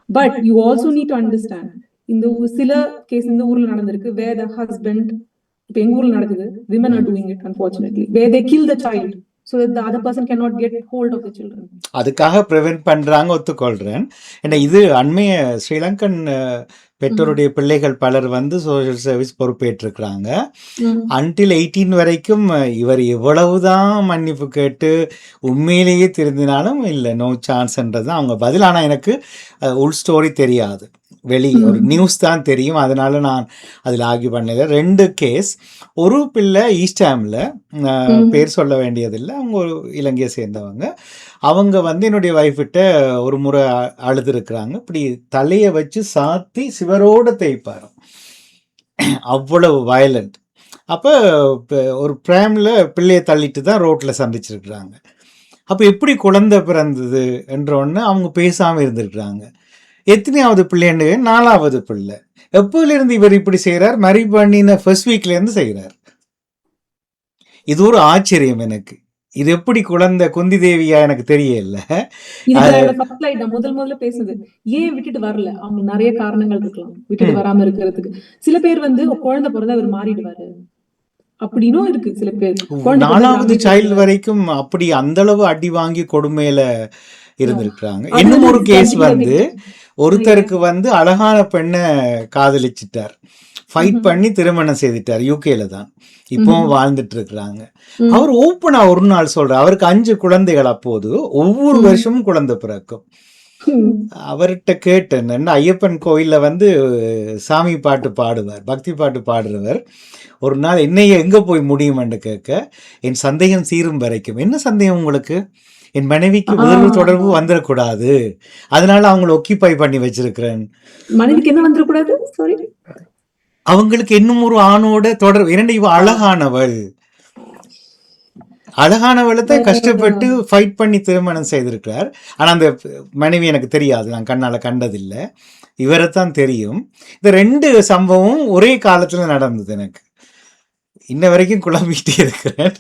But you also need to understand, இந்த சில case இந்த ஊர்ல நடந்திருக்கு, where the husband, இப்ப எங்க ஊர்ல நடக்குது, women are doing it unfortunately, where they kill the child so that the other person cannot get hold of the children. அதுக்காக ப்ரிவென்ட் பண்றாங்க, ஒத்துக்கொள்றேன். ஏன்னா இது அண்மைய ஸ்ரீலங்கன் பெற்றோருடைய பிள்ளைகள் பலர் வந்து சோஷியல் சர்வீஸ் பொறுப்பேற்றிருக்கிறாங்க. அன்டில் 18 வரைக்கும் இவர் எவ்வளவுதான் மன்னிப்பு கேட்டு உண்மையிலேயே திருந்தினாலும் இல்லை, நோ சான்ஸ்ன்றது அவங்க பதில். ஆனால் எனக்கு உள் ஸ்டோரி தெரியாது, வெளி ஒரு நியூஸ் தான் தெரியும். அதனால நான் அதில் ஆர்கியூ பண்ணல. 2 கேஸ். ஒரு பிள்ளை ஈஸ்டாமில், பேர் சொல்ல வேண்டியதில்லை, அவங்க ஒரு இலங்கையை சேர்ந்தவங்க. அவங்க வந்து என்னுடைய ஒய்ஃப்கிட்ட ஒரு முறை அழுதுருக்குறாங்க. இப்படி தலையை வச்சு சாத்தி சிவரோடு தேய்ப்பார், அவ்வளவு வயலண்ட். அப்போ ஒரு ப்ரேமில் பிள்ளையை தள்ளிட்டு தான் ரோட்டில் சந்திச்சிருக்கிறாங்க. அப்போ எப்படி குழந்தை பிறந்தது என்றொன்னு அவங்க பேசாமல் இருந்திருக்கிறாங்க. எத்தனையாவது பிள்ளைன்னு? 4வது பிள்ளை. எப்போலேருந்து இவர் இப்படி செய்கிறார்? மேரி பண்ணின ஃபர்ஸ்ட் வீக்லேருந்து செய்கிறார். இது ஒரு ஆச்சரியம் எனக்கு. இது எப்படி குழந்தை குந்தி தேவியா எனக்கு தெரியல. முதல்ல பேசுது ஏன் விட்டுட்டு வரல, அவங்க நிறைய காரணங்கள் இருக்கலாம் விட்டுட்டு வராம இருக்கிறதுக்கு. சில பேர் வந்து குழந்தை பிறந்தா அவர் மாறிடுவாரு அப்படின்னும் இருக்கு. சில பேர் 4வது சைல்டு வரைக்கும் அப்படி அந்த அளவு அடி வாங்கி கொடுமையில இருந்திருக்கிறாங்க. இன்னும் ஒரு கேஸ் வந்து ஒருத்தருக்கு வந்து அழகான பெண்ணை காதலிச்சிட்டார், ஃபைட் பண்ணி திருமணம் செய்துட்டார். யூகேல தான் இப்பவும் வாழ்ந்துட்டு இருக்கிறாங்க. அவர் ஓப்பனா ஒரு நாள் சொல்றார், அவருக்கு 5 குழந்தைகள். அப்போது ஒவ்வொரு வருஷமும் குழந்தை பிறக்கும். அவர்கிட்ட கேட்டேன், ஐயப்பன் கோயில்ல வந்து சாமி பாட்டு பாடுவார், பக்தி பாட்டு பாடுறவர். ஒரு நாள் என்னைய எங்க போய் முடியுமென்று கேட்க, என் சந்தேகம் தீரும் வரைக்கும். என்ன சந்தேகம் உங்களுக்கு? என் மனைவிக்கு வேறு தொடர்பு வந்துடக்கூடாது, அதனால அவங்களை ஒக்கிபை பண்ணி வச்சிருக்கிறேன். மனைவிக்கு என்ன வந்துடக்கூடாது? சாரி, அவங்களுக்கு இன்னும் ஒரு ஆணோட தொடர்பு. இரண்டு, இவ அழகானவள், அழகானவளை தான் கஷ்டப்பட்டு ஃபைட் பண்ணி திருமணம் செய்திருக்கிறார். ஆனா அந்த மனைவி எனக்கு தெரியாது, நான் கண்ணால கண்டதில்லை, இவரைத்தான் தெரியும். இந்த 2 சம்பவம் ஒரே காலத்துல நடந்தது. எனக்கு இன்ன வரைக்கும் குழம்பிட்டே இருக்கிறேன்.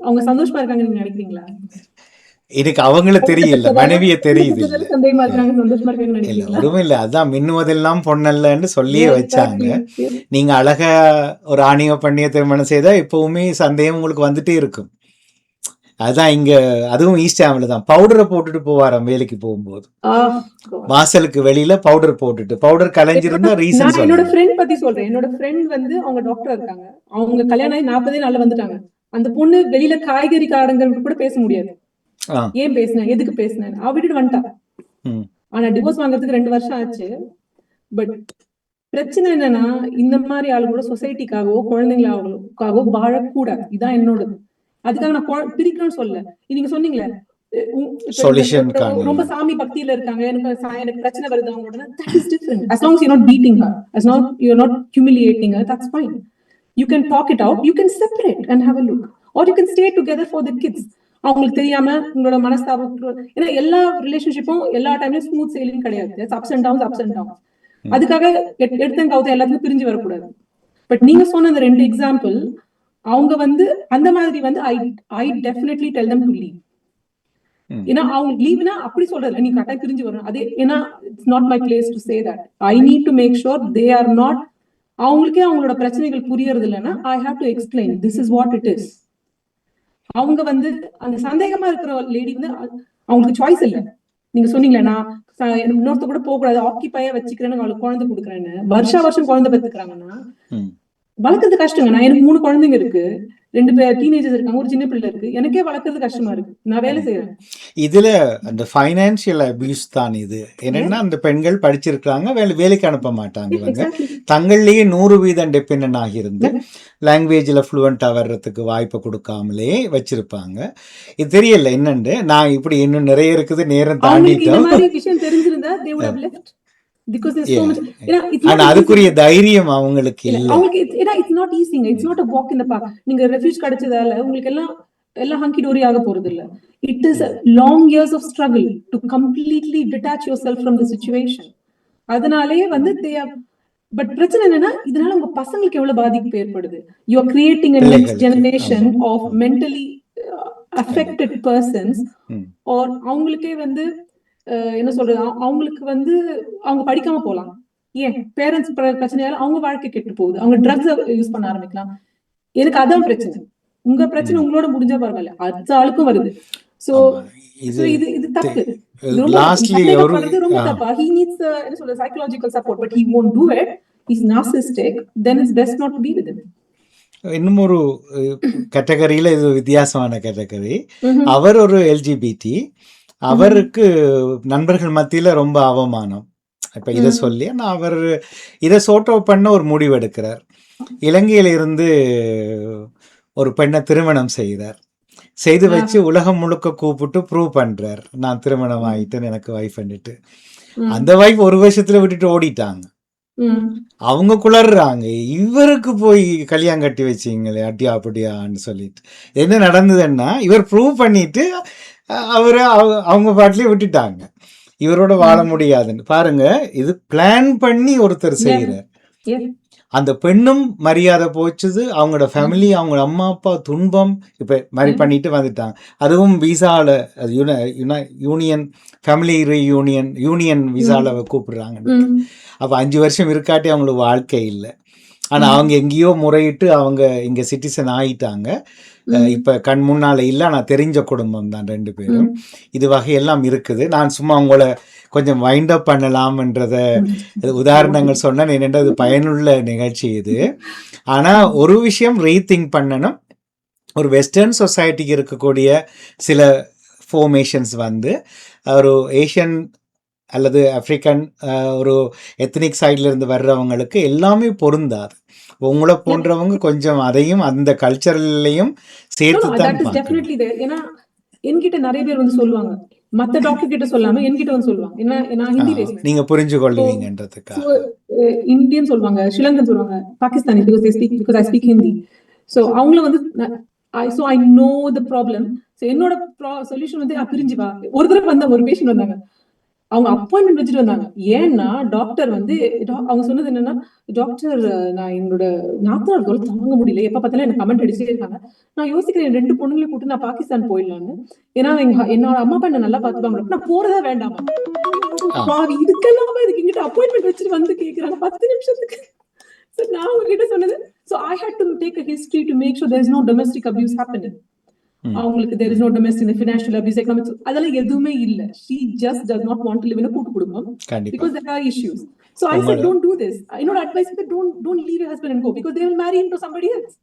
அவங்க சந்தோஷமா இருக்காங்கன்னு நினைக்கிறீங்களா? எனக்கு அவங்கள தெரியல, மனைவிய தெரியுது. ஒருமே இல்ல, அதான் மின்னுவதெல்லாம் பொண்ணல்லன்னு சொல்லியே வச்சாங்க. நீங்க அழகா ஒரு ஆணிய பண்ணிய திருமணம் செய்தா எப்பவுமே சந்தேகம் உங்களுக்கு வந்துட்டே இருக்கும். அதுதான் இங்க, அதுவும் ஈஸ்டாமில் தான் பவுடரை போட்டுட்டு போவாராம் வேலைக்கு போகும்போது. வாசலுக்கு வெளியில பவுடர் போட்டுட்டு, பவுடர் கலைஞ்சிருந்தா ரீசன். என்னோட ஃப்ரெண்ட் பத்தி சொல்றேன். என்னோட ஃப்ரெண்ட் வந்து அவங்க டாக்டர் இருக்காங்க. அவங்க கல்யாணம் ஆகி 40 நாள்ல வந்துட்டாங்க. அந்த பொண்ணு வெளியில காய்கறி காரங்க கூட பேச முடியாது. ஏன் பேசினேன், எதுக்கு பேசினேன், அவ விட்டுட்டு வந்துட்டா. ஆனா டிவோர்ஸ் வாங்குறதுக்கு 2 வருஷம் ஆச்சு. பட் பிரச்சனை என்னன்னா, இந்த மாதிரி ஆளுங்களோட சொசைட்டிக்காகவோ குழந்தைங்களுக்காகவோ வாழக்கூடாது. இதான் என்னோடது. அதுக்காக நான் பிரிக்கணும்னு சொல்ல. நீங்க சொன்னீங்களே ரொம்ப சாமி பக்தியில இருக்காங்க, எனக்கு பிரச்சனை வருது அவங்களோட, that is different. As long as you're not beating her, as long as you're not humiliating her, that's fine. You can talk it out, you can separate and have a look, or you can stay together for the kids. அவங்களுக்கு தெரியாம உங்களோட மனஸ்தாபம், ஏன்னா எல்லா ரிலேஷன்ஷிப்பும் எல்லா டைம்லயும் smooth sailing கிடையாது. Ups and down. அதுக்காக எடுத்தங்கவுத்த எல்லாத்துக்கும் பிரிஞ்சு வரக்கூடாது. பட் நீங்க சொன்ன அந்த 2 எக்ஸாம்பிள், அவங்க வந்து அந்த மாதிரி வந்து I definitely tell them to leave. ஏன்னா அவங்க லீவ்னா அப்படி சொல்றது, நீ கரெக்டா பிரிஞ்சு வரணும். அதே ஏன்னா it's not my place to say that. I need to make sure they are not, அவங்களுக்கே அவங்களோட பிரச்சனைகள் புரியறது இல்லைன்னா I have to explain this is what it is. அவங்க வந்து அந்த சந்தேகமா இருக்கிற லேடி வந்து அவங்களுக்கு சாய்ஸ் இல்லை. நீங்க சொன்னீங்களே, நான் இன்னொருத்த கூட போக கூடாது, ஆக்கிபையா வச்சுக்கிறேன்னு அவளுக்கு குழந்தை கொடுக்குறேன்னு வருஷம் குழந்தை பெற்றுக்கிறாங்கன்னா வளர்க்கறது கஷ்டங்க. நான் எனக்கு 3 குழந்தைங்க இருக்கு, 2 டீனேஜர்ஸ் இருக்காங்க, ஒரு சின்ன பிள்ளை இருக்கு. எனக்கே வளர்க்கறது கஷ்டமா இருக்கு, நான் வேலை செய்யறேன். இதுல அந்த ஃபைனான்சியல் அபியூஸ் தான் இது. என்னன்னா, அந்த பெண்கள் படிச்சிருக்காங்க, வேலைக்கு அனுப்ப மாட்டாங்க. இவங்க தங்கள்லயே 100% டிபெண்டன்ட் ஆகியிருந்து லாங்குவேஜ்ல ஃப்ளூவெண்டா வர்றதுக்கு வாய்ப்பு கொடுக்காமலே வச்சிருப்பாங்க. இது தெரியல என்னன்னு. நான் இப்படி இன்னும் நிறைய இருக்குது, நேரம் தாண்டிட்டோம். விஷயம் தெரிஞ்சிருந்தா they would have left. Because there's so much, அதுக்குரிய தைரியம் அவங்களுக்கு இல்ல. It's not easy, it's not a walk in the park. நீங்க ரெஃப்யூஜ் கிடைச்சதால உங்களுக்கு எல்லாம் ஹங்கி டோரி ஆக போறது இல்ல. It is a long years of struggle to completely detach yourself from the situation. அதனாலே வந்து பட் பிரச்சனை என்னன்னா இதனால உங்க பசங்களுக்கு எவ்வளவு பாதிப்பு ஏற்படுது. You are creating a next பிள்ளைகளுக்கு generation ஆமா of mentally affected persons. ம். or அவங்களுக்கே வந்து என்ன சொல்றது, அவங்களுக்கு வந்து அவங்க படிக்காம போலாம். ஏன் பேரண்ட்ஸ் பிரச்சனையால அவங்க வாழ்க்கை கெட்டு போகுது, அவங்க ட்ரக்ஸ் யூஸ் பண்ண ஆரம்பிக்கலாம். எனக்கு அதான் பிரச்சனை. உங்க பிரச்சனை உங்களோட முடிஞ்சா பரவாயில்ல, அடுத்த ஆளுக்கும் வருது. சோ ஆமா இது இது இது தப்பு. இது ரொம்ப லாஸ்ட்லி ஒரு சந்தேகப்படுறது ரொம்ப தப்பா. he needs என்ன சொல்றது psychological support, but he won't do it. He's narcissistic, then it's best not to be with him. இன்னும் ஒரு கேட்டகரியில இது வித்தியாசமான கேட்டகரி. அவர் ஒரு எல்ஜிபிடி, அவருக்கு நண்பர்கள் மத்தியில ரொம்ப அவமானம். இப்ப இதை சொல்லி ஆனால் அவர் இதை சோர்ட் அவுட் பண்ண ஒரு முடிவு எடுக்கிறார். இலங்கையில இருந்து ஒரு பெண்ணை திருமணம் செய்து வச்சு உலகம் முழுக்க கூப்பிட்டு ப்ரூவ் பண்றார், நான் திருமணம் ஆயிட்டேன்னு, எனக்கு வைஃப் பண்ணிட்டு. அந்த வைஃப் ஒரு வருஷத்துல விட்டுட்டு ஓடிட்டாங்க. அவங்க குளர்றாங்க, இவருக்கு போய் கல்யாணம் கட்டி வச்சிங்களே அட்டியா அப்படியான்னு சொல்லிட்டு. என்ன நடந்ததுன்னா இவர் ப்ரூவ் பண்ணிட்டு அவரை அவங்க பாட்டிலே விட்டுட்டாங்க. இவரோட வாழ முடியாதுன்னு பாருங்க. இது பிளான் பண்ணி ஒருத்தர் செய்யறார். அந்த பெண்ணும் மரியாதை போச்சுது, அவங்களோட ஃபேமிலி, அவங்க அம்மா அப்பா துன்பம். இப்ப மாதிரி பண்ணிட்டு வந்துட்டாங்க. அதுவும் விசால யூனியன் ஃபேமிலி யூனியன் விசால கூப்பிடுறாங்க. அப்ப 5 வருஷம் இருக்காட்டி அவங்களுக்கு வாழ்க்கை இல்லை. ஆனா அவங்க எங்கேயோ முறையிட்டு அவங்க இங்க சிட்டிசன் ஆயிட்டாங்க. இப்ப கண் முன்னால இல்ல, நான் தெரிஞ்ச குடும்பம் தான் 2 பேரும். இது வகையெல்லாம் இருக்குது. நான் சும்மா உங்களை கொஞ்சம் வைண்ட் அப் பண்ணலாம்ன்றத உதாரணங்கள் சொன்னேன். என்னென்ன இது பயனுள்ள நிகழ்ச்சி இது. ஆனா ஒரு விஷயம் ரீதிங்க் பண்ணணும். ஒரு வெஸ்டர்ன் சொசைட்டிக்கு இருக்கக்கூடிய சில ஃபார்மேஷன்ஸ் வந்து ஒரு ஏஷியன் அல்லது ஆப்பிரிக்கன் ஒரு எத்னிக் சைட்ல இருந்து வர்றவங்களுக்கு எல்லாமே பொருந்தாது. உங்களை போன்றவங்க கொஞ்சம் அதையும் அந்த கல்ச்சர்லயும் சேர்த்து தான். ஏன்னா என்கிட்ட நிறைய பேர் வந்து சொல்லுவாங்க, மத்த டாக்டர் கிட்ட சொல்லாம என்கிட்ட வந்து சொல்லுவாங்க. ஏன்னா நான் ஹிந்தி பேசுவேன், நீங்க புரிஞ்சு கொள்ளுவீங்கன்றதுக்காக. இந்தியன் சொல்லுவாங்க, ஸ்ரீலங்கன் சொல்லுவாங்க, Pakistani, because I speak Hindi. So அவங்கள வந்து I know the problem. So என்னோட சொல்யூஷன் வந்து பிரிஞ்சு வா. ஒரு தடவை வந்த ஒரு பேஷண்ட் வந்தாங்க, அவங்க அப்பாயின்மெண்ட் வச்சுட்டு வந்தாங்க. ஏன்னா டாக்டர் வந்து அவங்க சொன்னது என்னன்னா, டாக்டர் நான் என்னோட நாத்தனார் தோல் தாங்க முடியல, எப்ப பார்த்தாலும் எனக்கு கமெண்ட் அடிச்சுட்டே இருக்காங்க, நான் யோசிக்கிறேன் 2 பொண்ணுங்களை கூட்டு நான் பாகிஸ்தான் போயிடலான்னு. ஏன்னா என்னோட அம்மா அப்பா என்ன நல்லா பாத்துப்பாங்க, நான் போறதா வேண்டாமா. இதுக்கெல்லாம் இதுக்கு இங்கிட்ட அப்பாயின்மெண்ட் வச்சுட்டு வந்து கேக்குறாங்க 10 நிமிஷத்துக்கு. நான் உங்ககிட்ட சொன்னது, so I had to take a history to make sure there is no domestic abuse happening. அவங்களுக்கு there is no domestic financial abuse, economic, அதெல்லாம் எதுவுமே இல்ல. She just does not want to live in a கூட்டு குடும்பம் because there are issues. So I said don't do this. என்னோட advice வந்து don't leave your husband and go because they will marry into somebody else.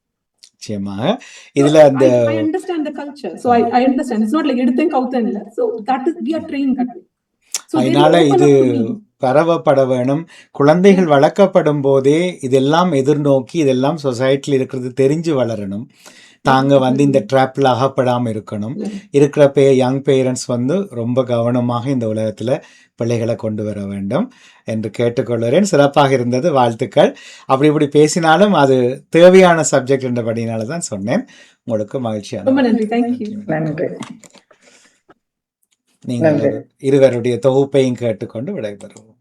இதுல அந்த I understand the culture, so I understand. It's not like எடுத்தேன் கவுத்தேன் இல்ல. So that is we are trained that way. So அதனால இது பரவப்பட வேணும். குழந்தைகள் வளர்க்கப்படும் போதே இதெல்லாம் எதிர்நோக்கி இதெல்லாம் சொசைட்டில இருக்கிறது தெரிஞ்சு வளரணும். தாங்க வந்து இந்த ட்ராப்ல அகப்படாம இருக்கணும். இருக்கிற யங் பேரண்ட்ஸ் வந்து ரொம்ப கவனமாக இந்த உலகத்துல பிள்ளைகளை கொண்டு வர வேண்டும் என்று கேட்டுக்கொள்கிறேன். சிறப்பாக இருந்தது, வாழ்த்துக்கள். அப்படி இப்படி பேசினாலும் அது தேவையான சப்ஜெக்ட் என்றபடினால தான் சொன்னேன். உங்களுக்கு மகிழ்ச்சியான நன்றி. நீங்கள் இருவருடைய தொகுப்பையும் கேட்டுக்கொண்டு விடைபெறுவோம்.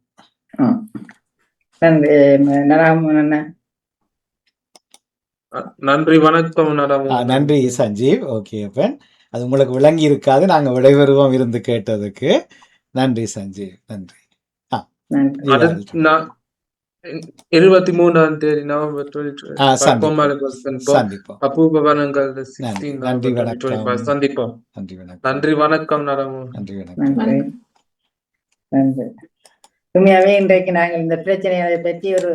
நன்றி, வணக்கம். நன்றி சஞ்சீவ். ஓகே, அப்பன் அது உங்களுக்கு விளங்கி இருக்காது, நாங்க விடைபெறுவோம் இருந்து கேட்டதுக்கு. நன்றி சஞ்சீவ், நன்றி. 23ஆம் தேதி நவம்பர் 2025 சந்திப்போம். அபூபவனங்கள் சந்திப்போம். நன்றி, வணக்கம். நன்றி, வணக்கம். உண்மையாவே இன்றைக்கு நாங்கள் இந்த பிரச்சனையை பற்றி ஒரு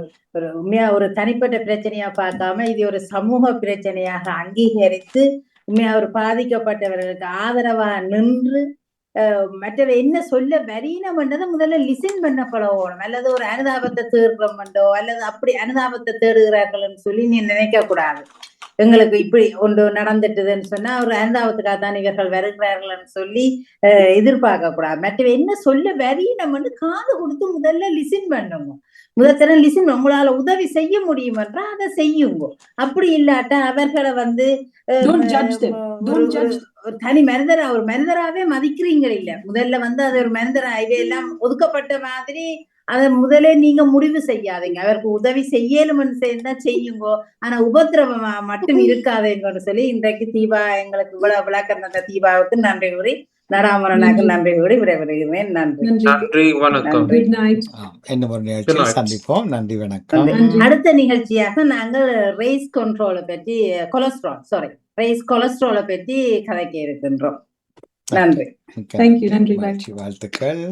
உண்மையா ஒரு தனிப்பட்ட பிரச்சனையா பார்க்காம இது ஒரு சமூக பிரச்சனையாக அங்கீகரித்து உண்மையா ஒரு பாதிக்கப்பட்டவர்களுக்கு ஆதரவா நின்று மற்றவை என்ன சொல்ல வரீனம்ன்றதை முதல்ல லிசன் பண்ண பழகணும். அல்லது ஒரு அனுதாபத்தை தேடுறோம்ண்டோ அல்லது அப்படி அனுதாபத்தை தேடுகிறார்கள்னு சொல்லி நீ நினைக்க கூடாது. எங்களுக்கு இப்படி ஒன்று நடந்துட்டுதுன்னு சொன்னா ஒரு அனுதாபத்துக்காக தான் இவர்கள் வருகிறார்கள்னு சொல்லி எதிர்பார்க்க கூடாது. மற்றவை என்ன சொல்ல வரீனம்னு காது கொடுத்து முதல்ல லிசன் பண்ணுங்க. முதற்தரம் லிசன், உங்களால உதவி செய்ய முடியுமன்றா அதை செய்யுங்க. அப்படி இல்லாட்டா அவர்களை வந்து ஒரு தனி ஒரு மனிதராவே மதிக்கிறீங்க இல்ல. முதல்ல வந்து அது ஒரு மனிதரா இவையெல்லாம் ஒதுக்கப்பட்ட மாதிரி அதை முதலே நீங்க முடிவு செய்யாதீங்க. அவருக்கு உதவி செய்யலும்னு சேர்ந்தா செய்யுங்கோ, ஆனா உபத்திரவமா மட்டும் இருக்காதேங்கன்னு சொல்லி இன்றைக்கு தீபா எங்களுக்கு இவ்வளவு விளக்கம் தந்த தீபாவுக்கு நன்றி கூறி, நடாமரனாக்கு நன்றி கூறி விடைபெறுகிறேன். நன்றி. நன்றி, வணக்கம். Good night. இன்னும் ஒரு நிகழ்ச்சியில் Good night. சந்திப்போம். நன்றி, வணக்கம். அடுத்த நிகழ்ச்சியாக நாங்கள் ரேஸ் கண்ட்ரோலை பற்றி ரேஸ் கொலஸ்ட்ராலை பற்றி கதைக்க இருக்கின்றோம். நன்றி. மிக்க Thank you. நன்றி. Bye. மகிழ்ச்சி. வாழ்த்துக்கள்.